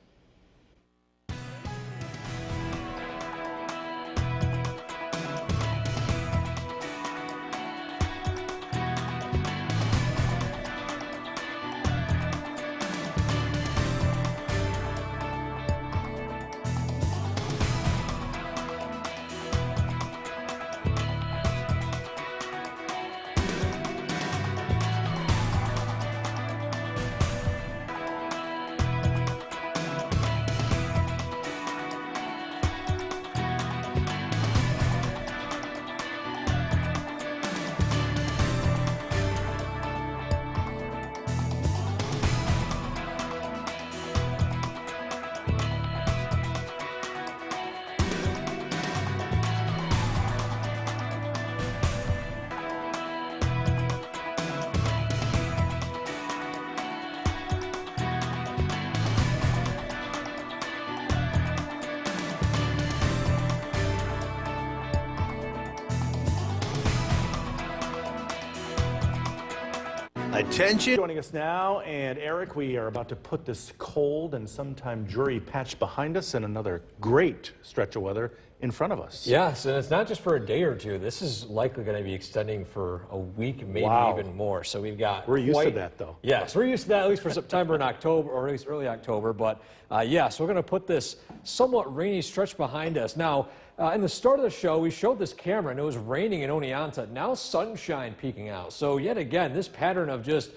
Attention. Joining us now, and Eric, we are about to put this cold and sometime dreary patch behind us and another great stretch of weather in front of us. Yes, and it's not just for a day or two. This is likely going to be extending for a week, maybe even more. So we've got We're used to that, though. Yes, we're used to that, at least for September and October, or at least early October. But yes, we're going to put this somewhat rainy stretch behind us. Now, in the start of the show, we showed this camera, and it was raining in Oneonta. Now sunshine peeking out. So yet again, this pattern of just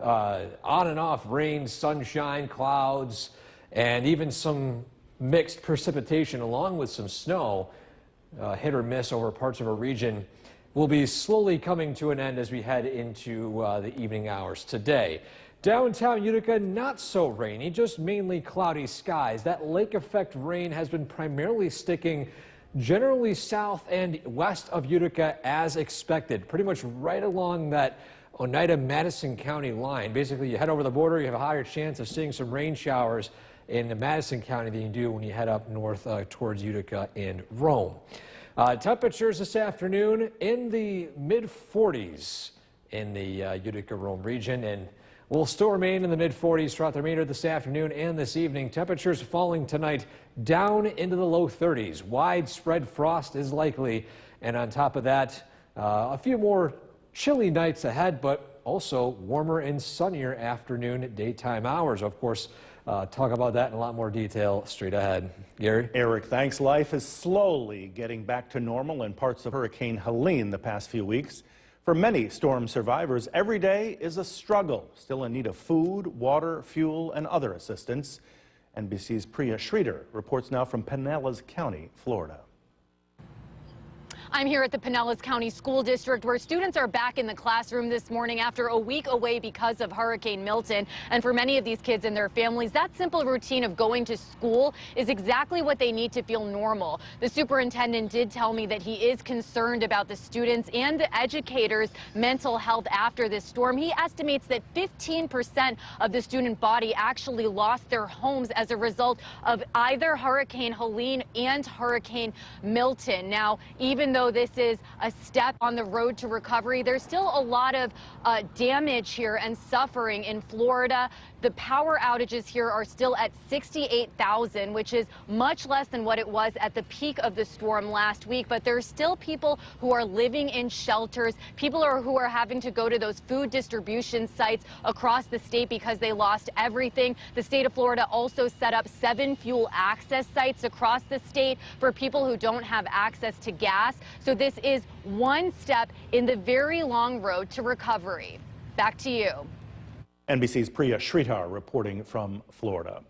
on and off rain, sunshine, clouds, and even some mixed precipitation along with some snow, hit or miss over parts of our region, will be slowly coming to an end as we head into the evening hours today. Downtown Utica, not so rainy, just mainly cloudy skies. That lake effect rain has been primarily sticking generally south and west of Utica as expected, pretty much right along that Oneida-Madison County line. Basically, you head over the border, you have a higher chance of seeing some rain showers in Madison County than you do when you head up north towards Utica and Rome. Temperatures this afternoon in the mid-40s in the Utica-Rome region, and will still remain in the mid-40s throughout the remainder of this afternoon and this evening. Temperatures falling tonight down into the low 30s. Widespread frost is likely, and on top of that, a few more chilly nights ahead, but also warmer and sunnier afternoon daytime hours. Of course, talk about that in a lot more detail straight ahead. Gary? Eric, thanks. Life is slowly getting back to normal in parts of Hurricane Helene the past few weeks. For many storm survivors, every day is a struggle, still in need of food, water, fuel, and other assistance. NBC's Priya Schroeder reports now from Pinellas County, Florida. I'm here at the Pinellas County School District, where students are back in the classroom this morning after a week away because of Hurricane Milton. And for many of these kids and their families, that simple routine of going to school is exactly what they need to feel normal. The superintendent did tell me that he is concerned about the students and the educators' mental health after this storm. He estimates that 15% of the student body actually lost their homes as a result of either Hurricane Helene and Hurricane Milton. Now, even though this is a step on the road to recovery, there's still a lot of damage here and suffering in Florida. The power outages here are still at 68,000, which is much less than what it was at the peak of the storm last week. But there's still people who are living in shelters, people who are having to go to those food distribution sites across the state because they lost everything. The state of Florida also set up 7 fuel access sites across the state for people who don't have access to gas. So this is one step in the very long road to recovery. Back to you. NBC's Priya Schroeder reporting from Florida.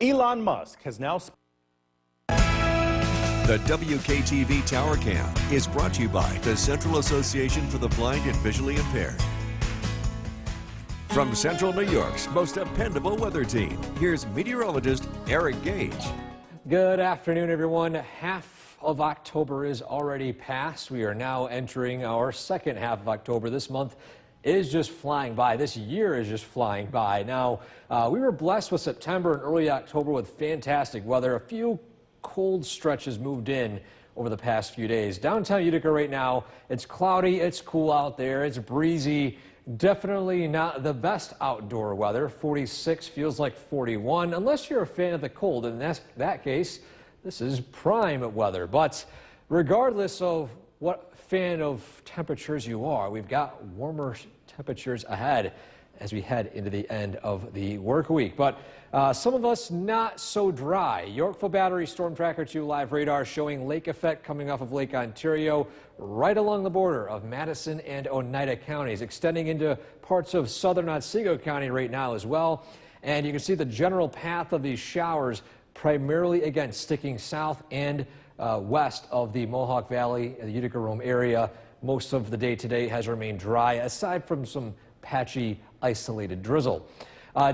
Elon Musk has now... The WKTV Tower Cam is brought to you by the Central Association for the Blind and Visually Impaired. From Central New York's most dependable weather team, here's meteorologist Eric Gage. Good afternoon, everyone. Half of October is already past. We are now entering our second half of October. This month is just flying by. This year is just flying by. Now, we were blessed with September and early October with fantastic weather. A few cold stretches moved in over the past few days. Downtown Utica right now, it's cloudy, it's cool out there, it's breezy. Definitely not the best outdoor weather. 46 feels like 41, unless you're a fan of the cold. In that case, this is prime weather. But regardless of what fan of temperatures you are, we've got warmer temperatures ahead as we head into the end of the work week. But some of us not so dry. Yorkville Battery Storm Tracker 2 live radar showing lake effect coming off of Lake Ontario right along the border of Madison and Oneida counties, extending into parts of southern Otsego County right now as well. And you can see the general path of these showers primarily, again, sticking south and west of the Mohawk Valley, the Utica-Rome area. Most of the day today has remained dry, aside from some patchy, isolated drizzle.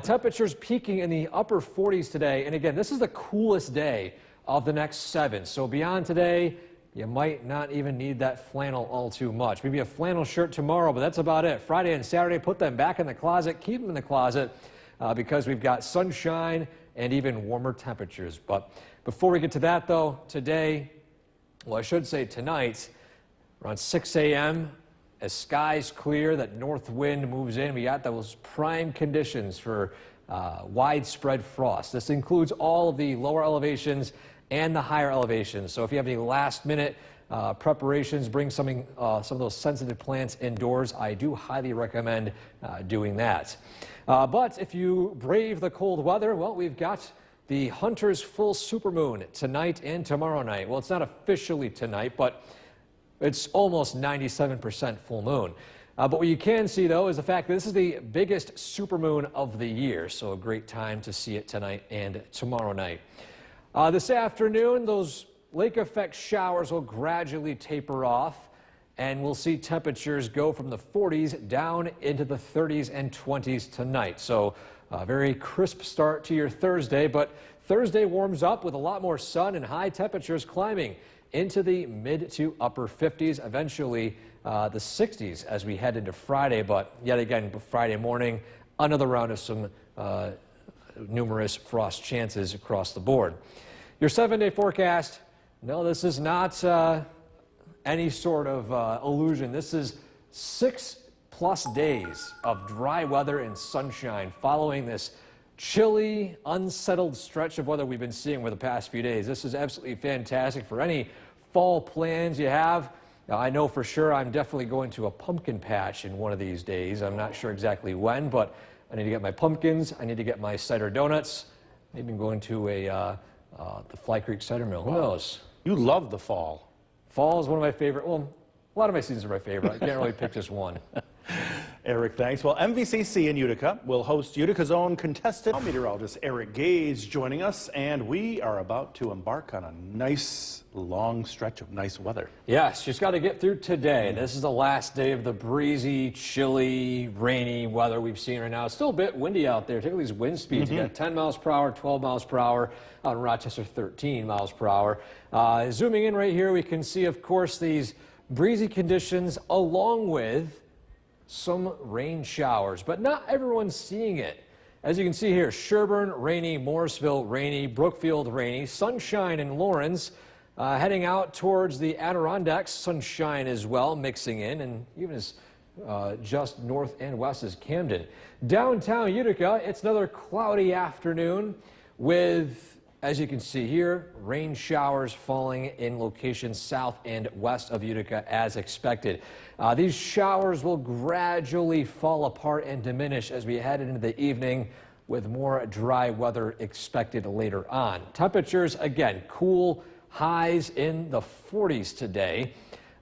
Temperatures peaking in the upper 40s today. And again, this is the coolest day of the next 7. So beyond today, you might not even need that flannel all too much. Maybe a flannel shirt tomorrow, but that's about it. Friday and Saturday, put them back in the closet, keep them in the closet because we've got sunshine and even warmer temperatures. But before we get to that, though, today, well, I should say tonight, around 6 a.m., as skies clear, that north wind moves in, we got those prime conditions for widespread frost. This includes all of the lower elevations and the higher elevations. So if you have any last minute preparations, bring some of those sensitive plants indoors. I do highly recommend doing that. But if you brave the cold weather, well, we've got the Hunter's full supermoon tonight and tomorrow night. Well, it's not officially tonight, but it's almost 97% full moon. But what you can see, though, is the fact that this is the biggest supermoon of the year. So a great time to see it tonight and tomorrow night. This afternoon, those lake effect showers will gradually taper off, and we'll see temperatures go from the 40s down into the 30s and 20s tonight. So a very crisp start to your Thursday, but Thursday warms up with a lot more sun and high temperatures climbing into the mid to upper 50s, eventually the 60s as we head into Friday. But yet again, Friday morning, another round of some numerous frost chances across the board. Your 7-day forecast, no, this is not any sort of illusion. This is 6+ days of dry weather and sunshine following this chilly, unsettled stretch of weather we've been seeing over the past few days. This is absolutely fantastic for any fall plans you have. Now, I know for sure I'm definitely going to a pumpkin patch in one of these days. I'm not sure exactly when, but I need to get my pumpkins. I need to get my cider donuts. Maybe I'm going to the Fly Creek Cider Mill. Who knows? You love the fall. Fall is one of my favorite. Well, a lot of my seasons are my favorite. I can't really pick just one. Eric, thanks. Well, MVCC in Utica will host Utica's own contestant meteorologist Eric Gage joining us, and we are about to embark on a nice long stretch of nice weather. Yes, just got to get through today. This is the last day of the breezy, chilly, rainy weather we've seen right now. It's still a bit windy out there. Take a look at these wind speeds. You got 10 miles per hour, 12 miles per hour. Out in Rochester, 13 miles per hour. Zooming in right here, we can see, of course, these breezy conditions along with some rain showers, but not everyone's seeing it. As you can see here, Sherburne, rainy, Morrisville, rainy, Brookfield, rainy, sunshine in Lawrence, heading out towards the Adirondacks, sunshine as well, mixing in, and even as just north and west is Camden. Downtown Utica, it's another cloudy afternoon with, as you can see here, rain showers falling in locations south and west of Utica as expected. These showers will gradually fall apart and diminish as we head into the evening with more dry weather expected later on. Temperatures, again, cool, highs in the 40s today.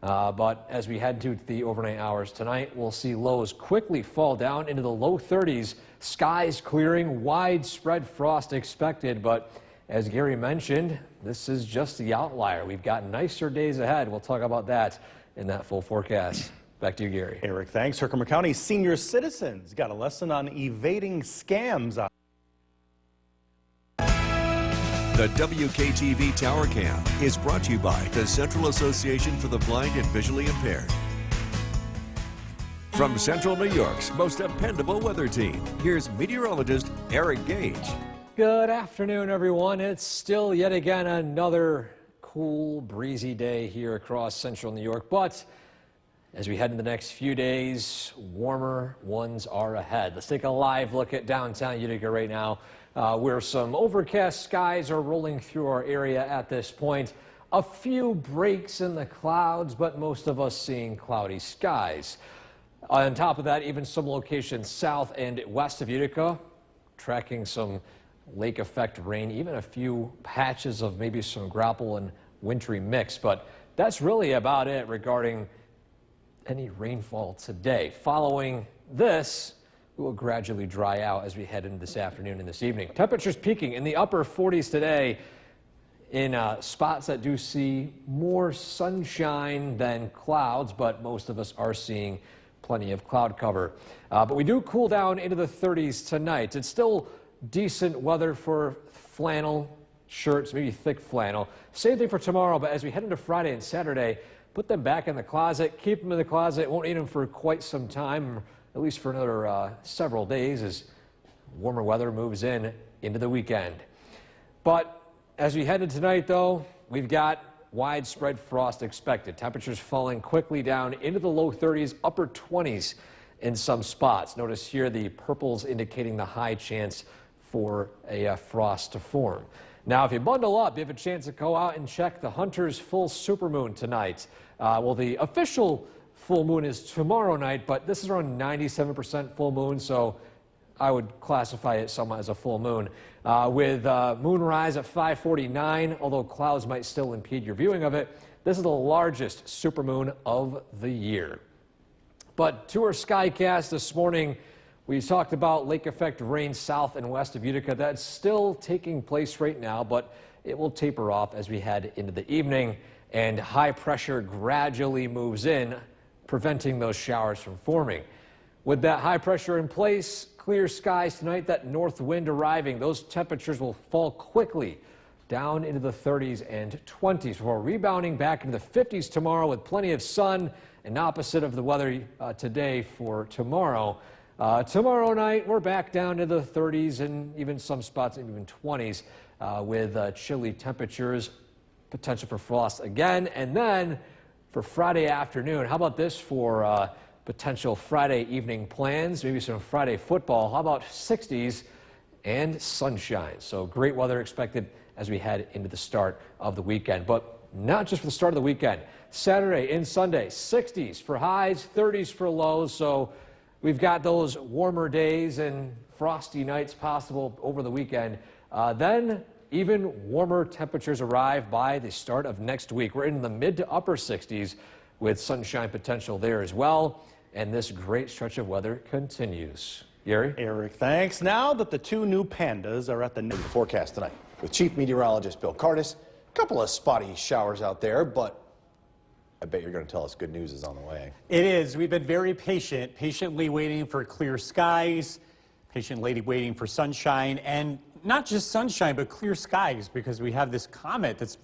But as we head to the overnight hours tonight, we'll see lows quickly fall down into the low 30s. Skies clearing, widespread frost expected, but as Gary mentioned, this is just the outlier. We've got nicer days ahead. We'll talk about that in that full forecast. Back to you, Gary. Eric, thanks. Herkimer County senior citizens got a lesson on evading scams. The WKTV Tower Cam is brought to you by the Central Association for the Blind and Visually Impaired. From Central New York's most dependable weather team, here's meteorologist Eric Gage. Good afternoon, everyone. It's still yet again another cool, breezy day here across central New York, but as we head into the next few days, warmer ones are ahead. Let's take a live look at downtown Utica right now, where some overcast skies are rolling through our area at this point. A few breaks in the clouds, but most of us seeing cloudy skies. On top of that, even some locations south and west of Utica, tracking some lake effect rain, even a few patches of maybe some grapple and wintry mix, but that's really about it regarding any rainfall today. Following this, it will gradually dry out as we head into this afternoon and this evening. Temperatures peaking in the upper 40s today in spots that do see more sunshine than clouds, but most of us are seeing plenty of cloud cover. But we do cool down into the 30s tonight. It's still decent weather for flannel shirts, maybe thick flannel. Same thing for tomorrow, but as we head into Friday and Saturday, put them back in the closet, keep them in the closet. Won't need them for quite some time, at least for another several days as warmer weather moves in into the weekend. But as we head into tonight, though, we've got widespread frost expected. Temperatures falling quickly down into the low 30s, upper 20s in some spots. Notice here the purples indicating the high chance for a frost to form. Now, if you bundle up, you have a chance to go out and check the Hunter's full supermoon tonight. Well, the official full moon is tomorrow night, but this is around 97% full moon, so I would classify it somewhat as a full moon. With moonrise at 5:49, although clouds might still impede your viewing of it, this is the largest supermoon of the year. But to our Skycast this morning, we talked about lake effect rain south and west of Utica. That's still taking place right now, but it will taper off as we head into the evening, and high pressure gradually moves in, preventing those showers from forming. With that high pressure in place, clear skies tonight, that north wind arriving, those temperatures will fall quickly down into the 30s and 20s before rebounding back into the 50s tomorrow with plenty of sun, and opposite of the weather today for tomorrow. Tomorrow night, we're back down to the 30s and even some spots even 20s with chilly temperatures, potential for frost again. And then for Friday afternoon, how about this for potential Friday evening plans, maybe some Friday football? How about 60s and sunshine? So great weather expected as we head into the start of the weekend. But not just for the start of the weekend. Saturday and Sunday, 60s for highs, 30s for lows. So we've got those warmer days and frosty nights possible over the weekend. Then even warmer temperatures arrive by the start of next week. We're in the mid to upper 60s with sunshine potential there as well. And this great stretch of weather continues. Gary? Eric, thanks. Now that the two new pandas are at the Forecast tonight with Chief Meteorologist Bill Cardis. A couple of spotty showers out there, but I bet you're going to tell us good news is on the way. It is. We've been very patient, patiently waiting for clear skies, patiently waiting for sunshine, and not just sunshine, but clear skies, because we have this comet that's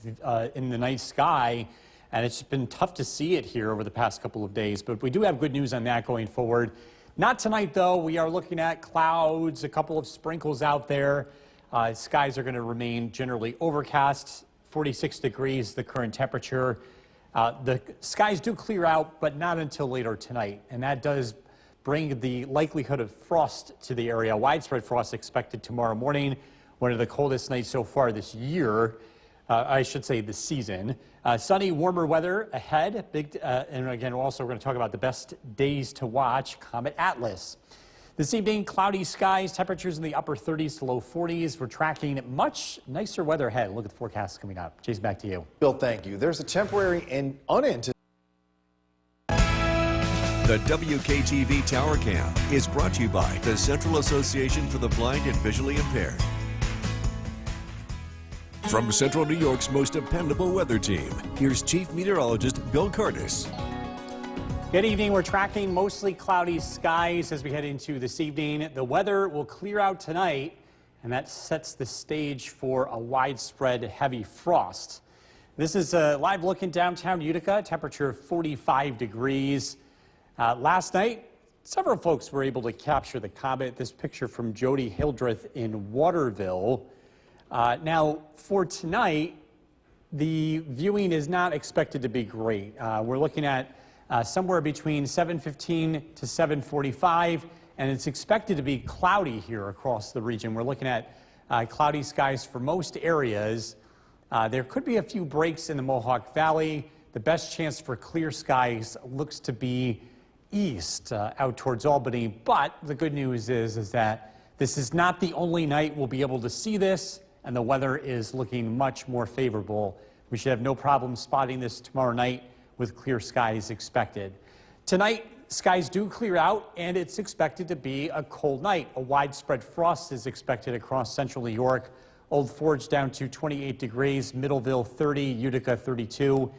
in the night sky, and it's been tough to see it here over the past couple of days. But we do have good news on that going forward. Not tonight, though. We are looking at clouds, a couple of sprinkles out there. Skies are going to remain generally overcast, 46 degrees, the current temperature. The skies do clear out, but not until later tonight, and that does bring the likelihood of frost to the area. Widespread frost expected tomorrow morning, one of the coldest nights so far this year, I should say this season. Sunny, warmer weather ahead. And again, we're also going to talk about the best days to watch Comet Atlas. This evening, cloudy skies, temperatures in the upper 30s to low 40s. We're tracking much nicer weather ahead. Look at the forecast coming up. Jason, back to you. Bill, thank you. There's a temporary and unanticipated. The WKTV Tower Cam is brought to you by the Central Association for the Blind and Visually Impaired. From Central New York's most dependable weather team, here's Chief Meteorologist Bill Cardis. Good evening. We're tracking mostly cloudy skies as we head into this evening. The weather will clear out tonight, and that sets the stage for a widespread heavy frost. This is a live look in downtown Utica, temperature 45 degrees. Last night, several folks were able to capture the comet. This picture from Jody Hildreth in Waterville. Now, for tonight, the viewing is not expected to be great. We're looking at somewhere between 7:15 to 7:45, and it's expected to be cloudy here across the region. We're looking at cloudy skies for most areas. There could be a few breaks in the Mohawk Valley. The best chance for clear skies looks to be east, out towards Albany. But the good news is that this is not the only night we'll be able to see this, and the weather is looking much more favorable. We should have no problem spotting this tomorrow night with clear skies expected. Tonight, skies do clear out, and it's expected to be a cold night. A widespread frost is expected across central New York. Old Forge down to 28 degrees, Middleville 30, Utica 32,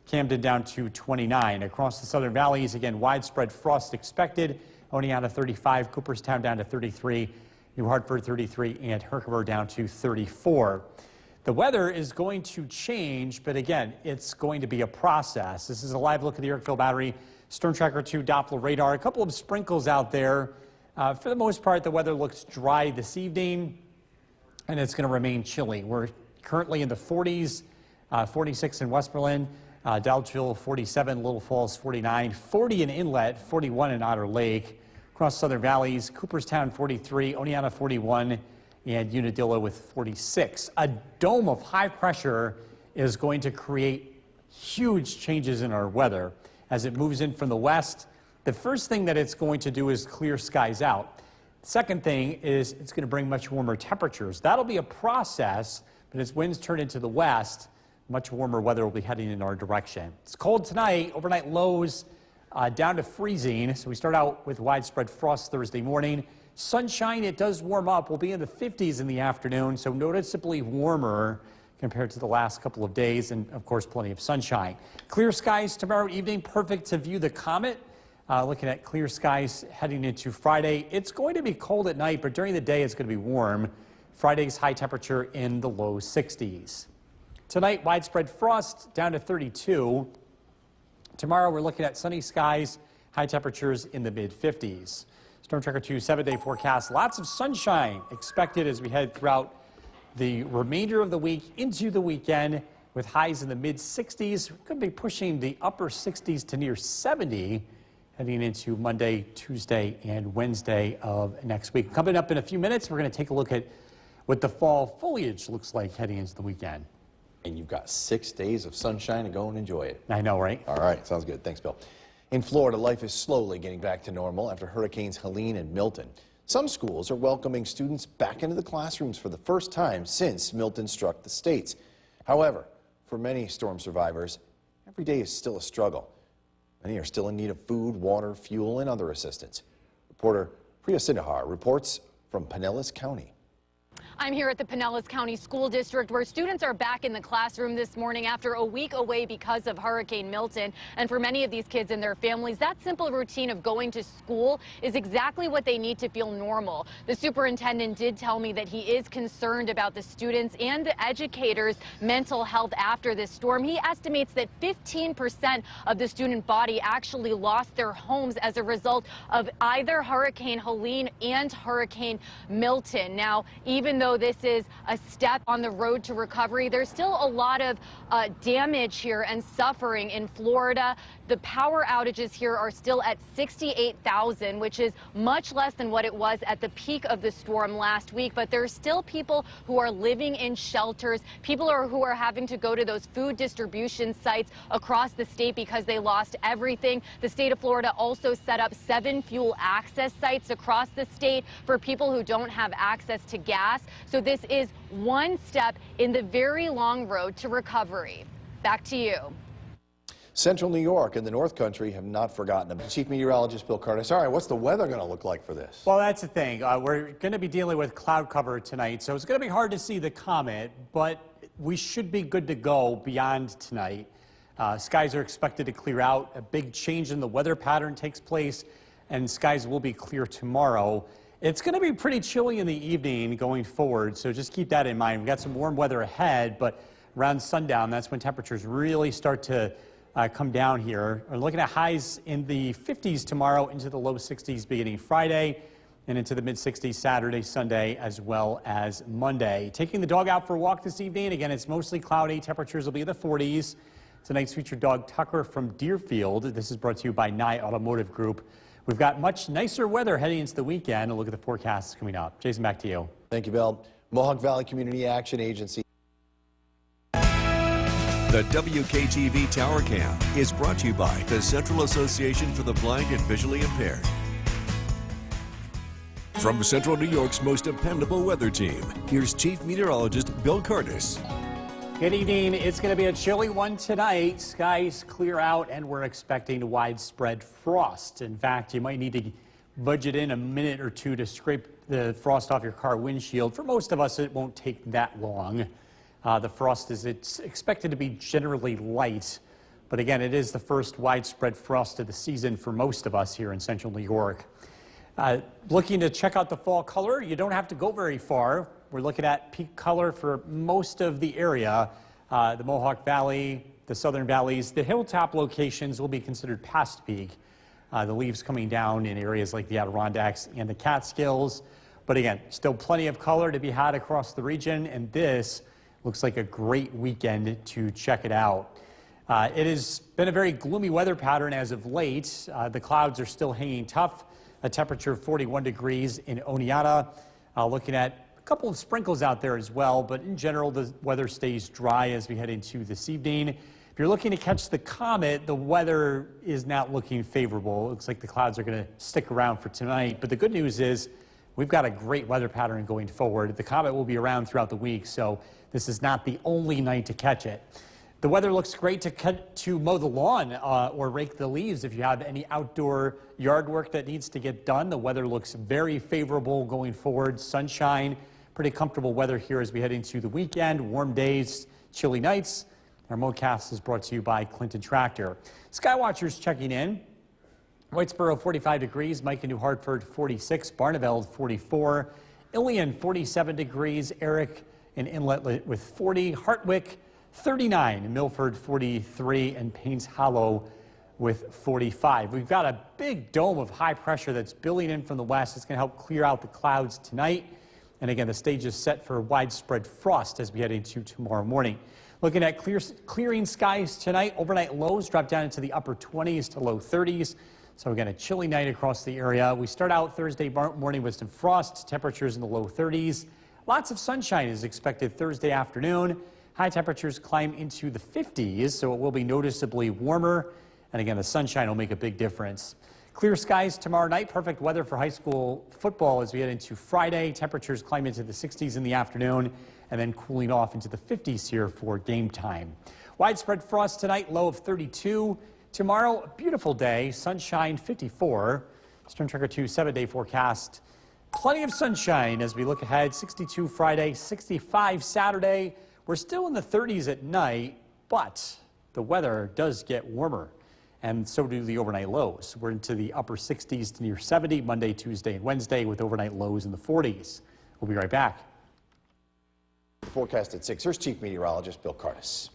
Camden down to 29. Across the southern valleys, again, widespread frost expected. Oneonta 35, Cooperstown down to 33, New Hartford 33, and Herkimer down to 34. The weather is going to change, but again, it's going to be a process. This is a live look at the Yorkville Battery Storm Tracker 2 Doppler radar. A couple of sprinkles out there. For the most part, the weather looks dry this evening, and it's going to remain chilly. We're currently in the 40s 46 in Westmoreland, Dowdesville 47, Little Falls 49, 40 in Inlet, 41 in Otter Lake. Across Southern Valleys, Cooperstown 43, Oneonta 41, and Unadilla with 46. A dome of high pressure is going to create huge changes in our weather as it moves in from the west. The first thing that it's going to do is clear skies out. Second thing is it's going to bring much warmer temperatures. That'll be a process, but as winds turn into the west, much warmer weather will be heading in our direction. It's cold tonight, overnight lows down to freezing. So we start out with widespread frost Thursday morning. Sunshine, it does warm up. We'll be in the 50s in the afternoon, so noticeably warmer compared to the last couple of days, and of course plenty of sunshine. Clear skies tomorrow evening, perfect to view the comet. Looking at clear skies heading into Friday. It's going to be cold at night, but during the day it's going to be warm. Friday's high temperature in the low 60s. Tonight, widespread frost down to 32. Tomorrow we're looking at sunny skies, high temperatures in the mid-50s. Storm Tracker 2 7-day forecast. Lots of sunshine expected as we head throughout the remainder of the week into the weekend with highs in the mid-60s. We're going to be pushing the upper 60s to near 70 heading into Monday, Tuesday, and Wednesday of next week. Coming up in a few minutes, we're going to take a look at what the fall foliage looks like heading into the weekend. And you've got 6 days of sunshine to go and enjoy it. I know, right? All right, sounds good. Thanks, Bill. In Florida, life is slowly getting back to normal after Hurricanes Helene and Milton. Some schools are welcoming students back into the classrooms for the first time since Milton struck the states. However, for many storm survivors, every day is still a struggle. Many are still in need of food, water, fuel, and other assistance. Reporter Priya Sindhar reports from Pinellas County. I'm here at the Pinellas County School District where students are back in the classroom this morning after a week away because of Hurricane Milton. And for many of these kids and their families, that simple routine of going to school is exactly what they need to feel normal. The superintendent did tell me that he is concerned about the students and the educators' mental health after this storm. He estimates that 15% of the student body actually lost their homes as a result of either Hurricane Helene and Hurricane Milton. Now, even though this is a step on the road to recovery, there's still a lot of damage here and suffering in Florida. The power outages here are still at 68,000, which is much less than what it was at the peak of the storm last week. But there's still people who are living in shelters, people who are having to go to those food distribution sites across the state because they lost everything. The state of Florida also set up 7 fuel access sites across the state for people who don't have access to gas. So this is one step in the very long road to recovery. Back to you. Central New York and the North Country have not forgotten them. Chief Meteorologist Bill Curtis. All right, what's the weather going to look like for this? Well, that's the thing. We're going to be dealing with cloud cover tonight, so it's going to be hard to see the comet, but we should be good to go beyond tonight. Skies are expected to clear out. A big change in the weather pattern takes place, and skies will be clear tomorrow. It's going to be pretty chilly in the evening going forward, so just keep that in mind. We've got some warm weather ahead, but around sundown, that's when temperatures really start to come down here. We're looking at highs in the 50s tomorrow, into the low 60s beginning Friday, and into the mid-60s Saturday, Sunday, as well as Monday. Taking the dog out for a walk this evening. Again, it's mostly cloudy. Temperatures will be in the 40s. Tonight's featured dog Tucker from Deerfield. This is brought to you by Nye Automotive Group. We've got much nicer weather heading into the weekend. A look at the forecasts coming up. Jason, back to you. Thank you, Bill. Mohawk Valley Community Action Agency. The WKTV Tower Cam is brought to you by the Central Association for the Blind and Visually Impaired. From Central New York's most dependable weather team, here's Chief Meteorologist Bill Curtis. Good evening. It's going to be a chilly one tonight. Skies clear out, and we're expecting widespread frost. In fact, you might need to budget in a minute or two to scrape the frost off your car windshield. For most of us, it won't take that long. The frost it's expected to be generally light, but again, it is the first widespread frost of the season for most of us here in Central New York. Looking to check out the fall color, you don't have to go very far. We're looking at peak color for most of the area. The Mohawk Valley, the Southern Valleys, the hilltop locations will be considered past peak. The leaves coming down in areas like the Adirondacks and the Catskills. But again, still plenty of color to be had across the region, and this Looks like a great weekend to check it out. It has been a very gloomy weather pattern as of late. The clouds are still hanging tough. A temperature of 41 degrees in Oneonta. Looking at a couple of sprinkles out there as well, but in general, the weather stays dry as we head into this evening. If you're looking to catch the comet, the weather is not looking favorable. It looks like the clouds are going to stick around for tonight, but the good news is we've got a great weather pattern going forward. The comet will be around throughout the week, so this is not the only night to catch it. The weather looks great to mow the lawn or rake the leaves if you have any outdoor yard work that needs to get done. The weather looks very favorable going forward. Sunshine, pretty comfortable weather here as we head into the weekend. Warm days, chilly nights. Our Mowcast is brought to you by Clinton Tractor. Skywatchers checking in. Whitesboro 45 degrees, Mike in New Hartford 46, Barneveld 44, Ilion 47 degrees, Eric in Inlet with 40, Hartwick 39, Milford 43, and Paynes Hollow with 45. We've got a big dome of high pressure that's building in from the west. It's going to help clear out the clouds tonight. And again, the stage is set for widespread frost as we head into tomorrow morning. Looking at clearing skies tonight, overnight lows drop down into the upper 20s to low 30s. So again, a chilly night across the area. We start out Thursday morning with some frost, temperatures in the low 30s. Lots of sunshine is expected Thursday afternoon. High temperatures climb into the 50s, so it will be noticeably warmer. And again, the sunshine will make a big difference. Clear skies tomorrow night. Perfect weather for high school football as we head into Friday. Temperatures climb into the 60s in the afternoon and then cooling off into the 50s here for game time. Widespread frost tonight, low of 32. Tomorrow, a beautiful day, sunshine 54. Storm Tracker 2 7-day forecast. Plenty of sunshine as we look ahead. 62 Friday, 65 Saturday. We're still in the 30s at night, but the weather does get warmer, and so do the overnight lows. We're into the upper 60s to near 70 Monday, Tuesday, and Wednesday with overnight lows in the 40s. We'll be right back. Forecast at 6. Here's Chief Meteorologist Bill Curtis.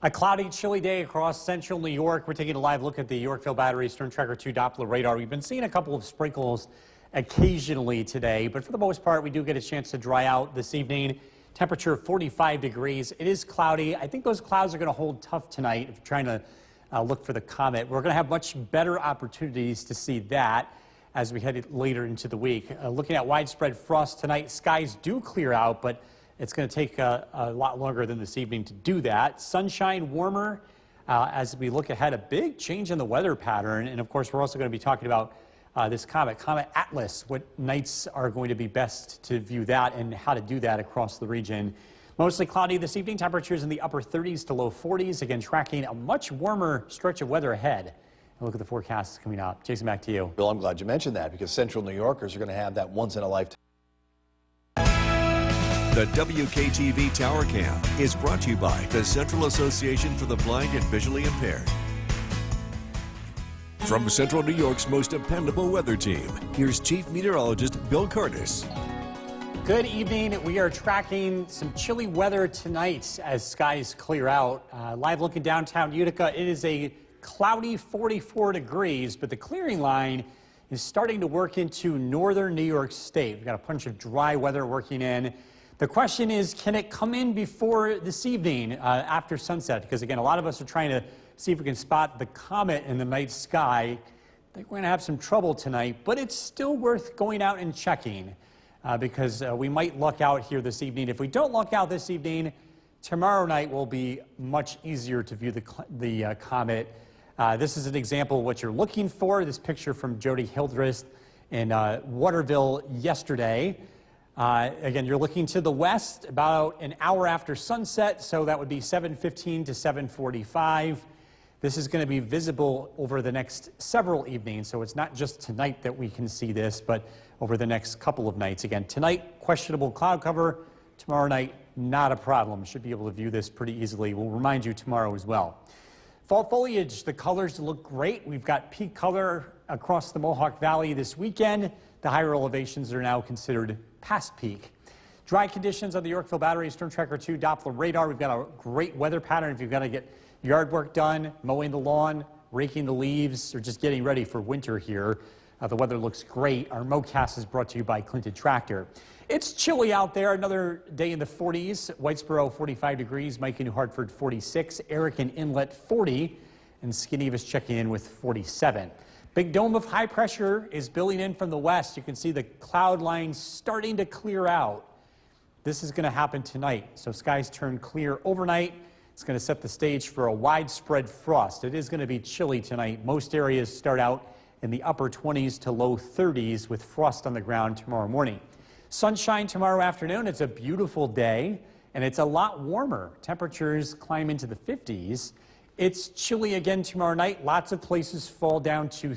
A cloudy, chilly day across central New York. We're taking a live look at the Yorkville Battery Storm Tracker 2 Doppler radar. We've been seeing a couple of sprinkles occasionally today, but for the most part, we do get a chance to dry out this evening. Temperature 45 degrees. It is cloudy. I think those clouds are going to hold tough tonight if you're trying to look for the comet. We're going to have much better opportunities to see that as we head later into the week. Looking at widespread frost tonight, skies do clear out, but it's going to take a lot longer than this evening to do that. Sunshine, warmer as we look ahead. A big change in the weather pattern. And of course, we're also going to be talking about this comet, Comet Atlas, what nights are going to be best to view that and how to do that across the region. Mostly cloudy this evening, temperatures in the upper 30s to low 40s. Again, tracking a much warmer stretch of weather ahead. And look at the forecasts coming up. Jason, back to you. Bill, I'm glad you mentioned that because Central New Yorkers are going to have that once-in-a-lifetime. The WKTV Tower Cam is brought to you by the Central Association for the Blind and Visually Impaired. From Central New York's most dependable weather team, here's Chief Meteorologist Bill Curtis. Good evening. We are tracking some chilly weather tonight as skies clear out. Live look in downtown Utica. It is a cloudy 44 degrees, but the clearing line is starting to work into northern New York State. We've got a bunch of dry weather working in. The question is, can it come in before this evening after sunset? Because again, a lot of us are trying to see if we can spot the comet in the night sky. I think we're going to have some trouble tonight, but it's still worth going out and checking because we might luck out here this evening. If we don't luck out this evening, tomorrow night will be much easier to view the comet. This is an example of what you're looking for. This picture from Jody Hildreth in Waterville yesterday. Again, you're looking to the west about an hour after sunset, so that would be 7:15 to 7:45. This is going to be visible over the next several evenings, so it's not just tonight that we can see this, but over the next couple of nights. Again, tonight, questionable cloud cover. Tomorrow night, not a problem. Should be able to view this pretty easily. We'll remind you tomorrow as well. Fall foliage, the colors look great. We've got peak color across the Mohawk Valley this weekend. The higher elevations are now considered past peak. Dry conditions on the Yorkville Battery Storm Tracker 2 Doppler radar. We've got a great weather pattern if you've got to get yard work done, mowing the lawn, raking the leaves, or just getting ready for winter here. The weather looks great. Our MoCast is brought to you by Clinton Tractor. It's chilly out there. Another day in the 40s. Whitesboro 45 degrees. Mike in New Hartford 46. Eric in Inlet 40. And Skinevus checking in with 47. Big dome of high pressure is building in from the west. You can see the cloud line starting to clear out. This is going to happen tonight. So skies turn clear overnight. It's going to set the stage for a widespread frost. It is going to be chilly tonight. Most areas start out in the upper 20s to low 30s with frost on the ground tomorrow morning. Sunshine tomorrow afternoon. It's a beautiful day, and it's a lot warmer. Temperatures climb into the 50s. It's chilly again tomorrow night. Lots of places fall down to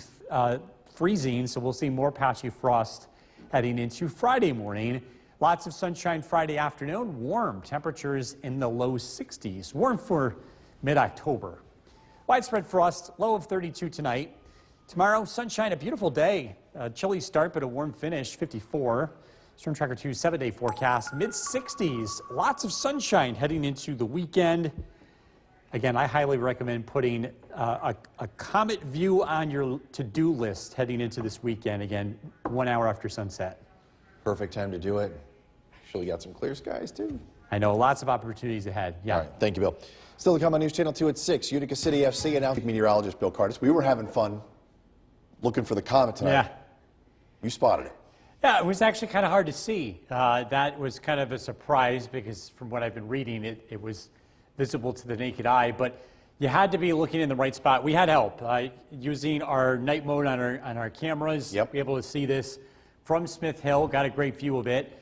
freezing, so we'll see more patchy frost heading into Friday morning. Lots of sunshine Friday afternoon. Warm temperatures in the low 60s. Warm for mid-October. Widespread frost, low of 32 tonight. Tomorrow, sunshine, a beautiful day. A chilly start, but a warm finish, 54. Storm Tracker 2 7-day forecast, mid-60s. Lots of sunshine heading into the weekend. Again, I highly recommend putting a comet view on your to-do list heading into this weekend. Again, 1 hour after sunset. Perfect time to do it. Actually got some clear skies, too. I know, lots of opportunities ahead. Yeah. All right, thank you, Bill. Still to come on News Channel 2 at 6, Utica City FC and now meteorologist Bill Curtis. We were having fun looking for the comet tonight. Yeah. You spotted it. Yeah, it was actually kind of hard to see. That was kind of a surprise because from what I've been reading, it was visible to the naked eye, but you had to be looking in the right spot. We had help using our night mode on our cameras. Yep. Be able to see this from Smith Hill. Got a great view of it.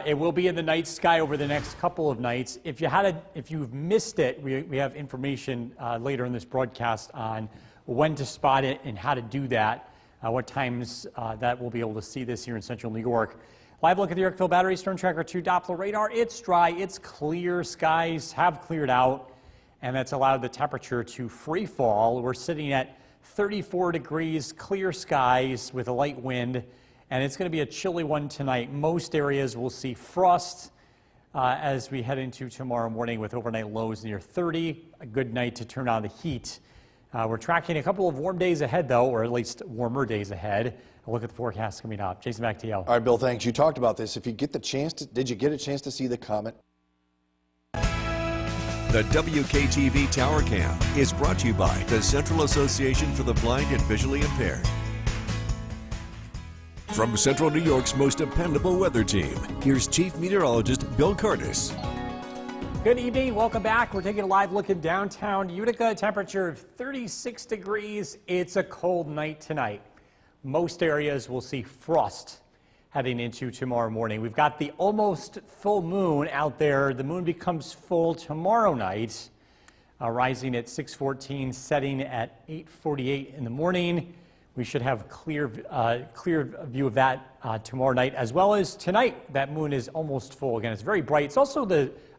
It will be in the night sky over the next couple of nights. If you've missed it, we have information later in this broadcast on when to spot it and how to do that. What times that we'll be able to see this here in central New York. Live look at the Yorkville Battery Storm Tracker 2 Doppler radar. It's dry, it's clear. Skies have cleared out, and that's allowed the temperature to free fall. We're sitting at 34 degrees, clear skies with a light wind, and it's going to be a chilly one tonight. Most areas will see frost as we head into tomorrow morning with overnight lows near 30. A good night to turn on the heat. We're tracking a couple of warm days ahead, though, or at least warmer days ahead. A look at the forecast coming up. Jason, back to you. All right, Bill, thanks. You talked about this. If you get the chance to, did you get a chance to see the comet? The WKTV Tower Cam is brought to you by the Central Association for the Blind and Visually Impaired. From Central New York's most dependable weather team, here's Chief Meteorologist Bill Curtis. Good evening. Welcome back. We're taking a live look at downtown Utica. Temperature of 36 degrees. It's a cold night tonight. Most areas will see frost heading into tomorrow morning. We've got the almost full moon out there. The moon becomes full tomorrow night, rising at 6:14, setting at 8:48 in the morning. We should have clear view of that tomorrow night, as well as tonight. That moon is almost full again. It's very bright. It's also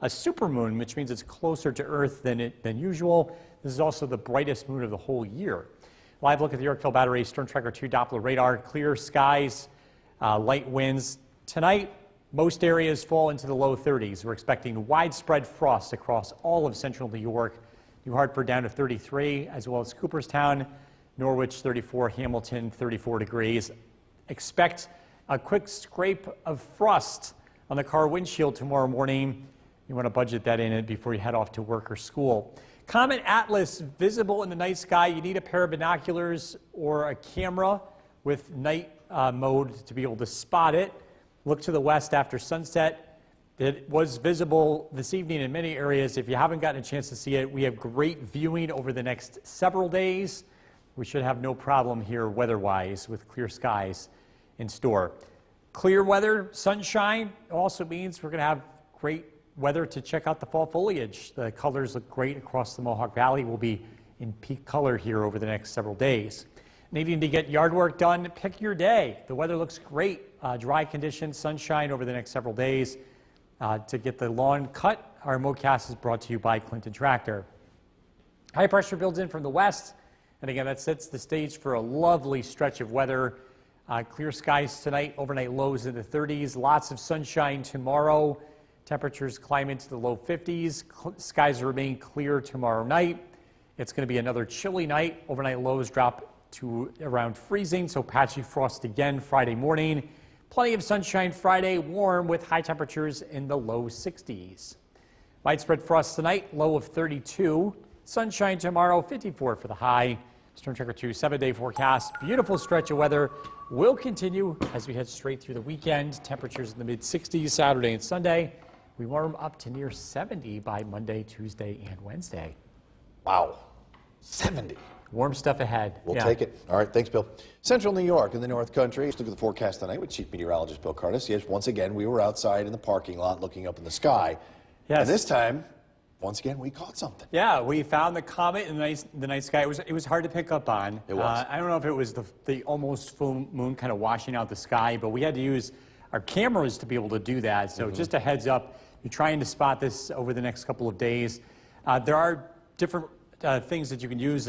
a supermoon, which means it's closer to Earth than usual. This is also the brightest moon of the whole year. Live look at the Yorkville Battery Storm Tracker 2 Doppler radar. Clear skies, light winds. Tonight, most areas fall into the low 30s. We're expecting widespread frost across all of central New York. New Hartford down to 33, as well as Cooperstown, Norwich 34, Hamilton 34 degrees. Expect a quick scrape of frost on the car windshield tomorrow morning. You want to budget that in before you head off to work or school. Comet Atlas visible in the night sky. You need a pair of binoculars or a camera with night mode to be able to spot it. Look to the west after sunset. It was visible this evening in many areas. If you haven't gotten a chance to see it, we have great viewing over the next several days. We should have no problem here weather-wise with clear skies in store. Clear weather, sunshine also means we're going to have great weather to check out the fall foliage. The colors look great across the Mohawk Valley. We'll be in peak color here over the next several days. Needing to get yard work done, pick your day. The weather looks great. Dry conditions, sunshine over the next several days. To get the lawn cut, our MoCast is brought to you by Clinton Tractor. High pressure builds in from the west. And again, that sets the stage for a lovely stretch of weather. Clear skies tonight, overnight lows in the 30s. Lots of sunshine tomorrow. Temperatures climb into the low 50s. Skies remain clear tomorrow night. It's going to be another chilly night. Overnight lows drop to around freezing, so patchy frost again Friday morning. Plenty of sunshine Friday, warm with high temperatures in the low 60s. Widespread frost tonight, low of 32. Sunshine tomorrow, 54 for the high. Storm Tracker 2 7-day forecast. Beautiful stretch of weather will continue as we head straight through the weekend. Temperatures in the mid-60s Saturday and Sunday. We warm up to near 70 by Monday, Tuesday, and Wednesday. Wow, 70. Warm stuff ahead. We'll take it. All right, thanks, Bill. Central New York and the North Country. Let's look at the forecast tonight with Chief Meteorologist Bill Curtis. Yes, once again, we were outside in the parking lot looking up in the sky. Yes. And this time, once again, we caught something. Yeah, we found the comet in the night sky. It was hard to pick up on. It was. I don't know if it was the almost full moon kind of washing out the sky, but we had to use our cameras to be able to do that. So just a heads up, you're trying to spot this over the next couple of days. There are different things that you can use.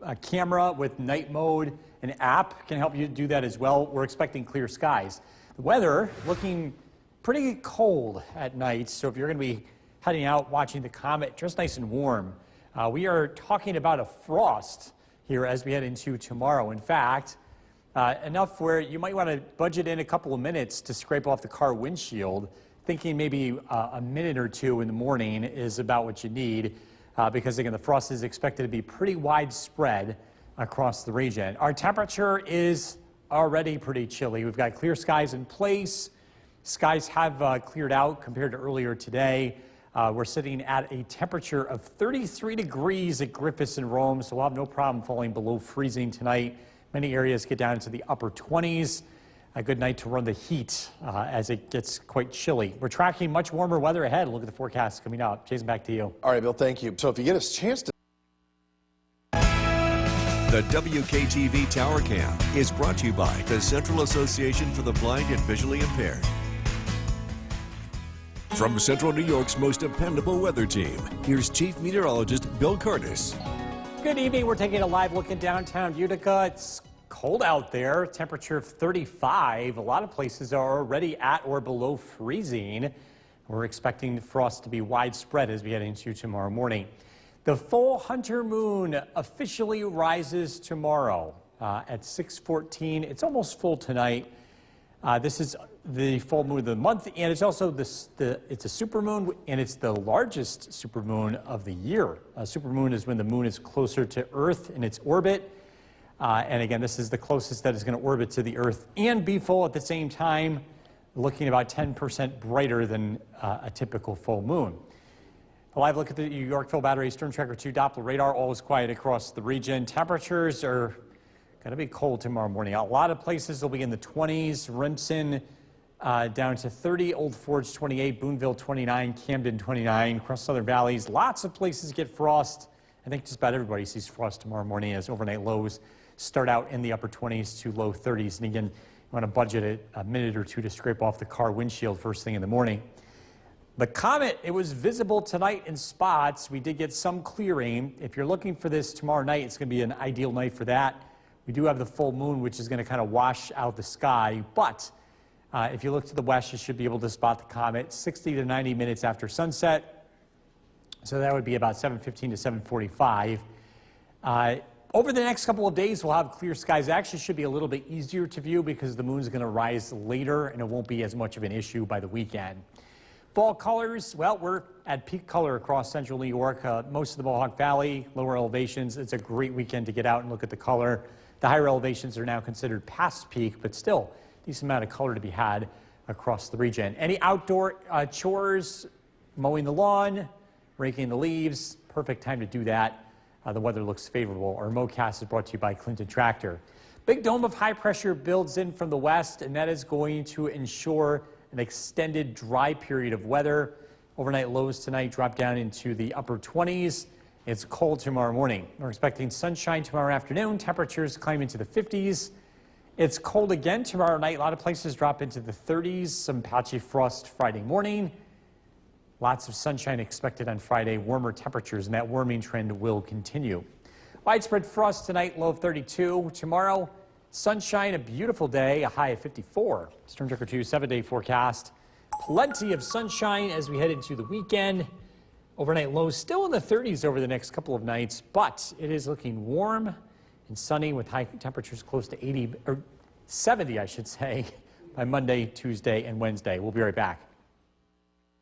A camera with night mode, an app can help you do that as well. We're expecting clear skies. The weather looking pretty cold at night, so if you're going to be heading out watching the comet, just nice and warm. We are talking about a frost here as we head into tomorrow. In fact, enough where you might want to budget in a couple of minutes to scrape off the car windshield, thinking maybe a minute or two in the morning is about what you need. Because again, the frost is expected to be pretty widespread across the region. Our temperature is already pretty chilly. We've got clear skies in place. Skies have cleared out compared to earlier today. We're sitting at a temperature of 33 degrees at Griffiths and Rome, so we'll have no problem falling below freezing tonight. Many areas get down into the upper 20s. A good night to run the heat as it gets quite chilly. We're tracking much warmer weather ahead. Look at the forecast coming up. Jason, back to you. All right, Bill, thank you. So if you get a chance to... The WKTV Tower Cam is brought to you by the Central Association for the Blind and Visually Impaired. From Central New York's most dependable weather team, here's Chief Meteorologist Bill Curtis. Good evening. We're taking a live look at downtown Utica. It's cold out there, temperature of 35. A lot of places are already at or below freezing. We're expecting frost to be widespread as we head into tomorrow morning. The full Hunter moon officially rises tomorrow at 6:14. It's almost full tonight. This is the full moon of the month, and it's also it's a supermoon, and it's the largest supermoon of the year. A supermoon is when the moon is closer to Earth in its orbit. And again, this is the closest that is going to orbit to the Earth and be full at the same time, looking about 10% brighter than a typical full moon. A live look at the New York Phil Battery Storm Tracker 2 Doppler radar. All is quiet across the region. Temperatures are going to be cold tomorrow morning. A lot of places will be in the 20s. Remsen down to 30, Old Forge 28, Boonville 29, Camden 29, across Southern Valleys. Lots of places get frost. I think just about everybody sees frost tomorrow morning as overnight lows start out in the upper 20s to low 30s. And again, you want to budget a minute or two to scrape off the car windshield first thing in the morning. The comet, it was visible tonight in spots. We did get some clearing. If you're looking for this tomorrow night, it's going to be an ideal night for that. We do have the full moon, which is going to kind of wash out the sky. But if you look to the west, you should be able to spot the comet 60 to 90 minutes after sunset. So that would be about 7:15 to 7:45. Over the next couple of days, we'll have clear skies. It actually should be a little bit easier to view because the moon is going to rise later and it won't be as much of an issue by the weekend. Fall colors, well, we're at peak color across central New York. Most of the Mohawk Valley, lower elevations, it's a great weekend to get out and look at the color. The higher elevations are now considered past peak, but still decent amount of color to be had across the region. Any outdoor chores, mowing the lawn, raking the leaves, perfect time to do that. The weather looks favorable. Our MoCast is brought to you by Clinton Tractor. Big dome of high pressure builds in from the west, and that is going to ensure an extended dry period of weather. Overnight lows tonight drop down into the upper 20s. It's cold tomorrow morning. We're expecting sunshine tomorrow afternoon. Temperatures climb into the 50s. It's cold again tomorrow night. A lot of places drop into the 30s. Some patchy frost Friday morning. Lots of sunshine expected on Friday, warmer temperatures, and that warming trend will continue. Widespread frost tonight, low of 32. Tomorrow, sunshine, a beautiful day, a high of 54. Storm Tracker 2 7-day forecast. Plenty of sunshine as we head into the weekend. Overnight lows still in the 30s over the next couple of nights, but it is looking warm and sunny with high temperatures close to 70, I should say, by Monday, Tuesday, and Wednesday. We'll be right back.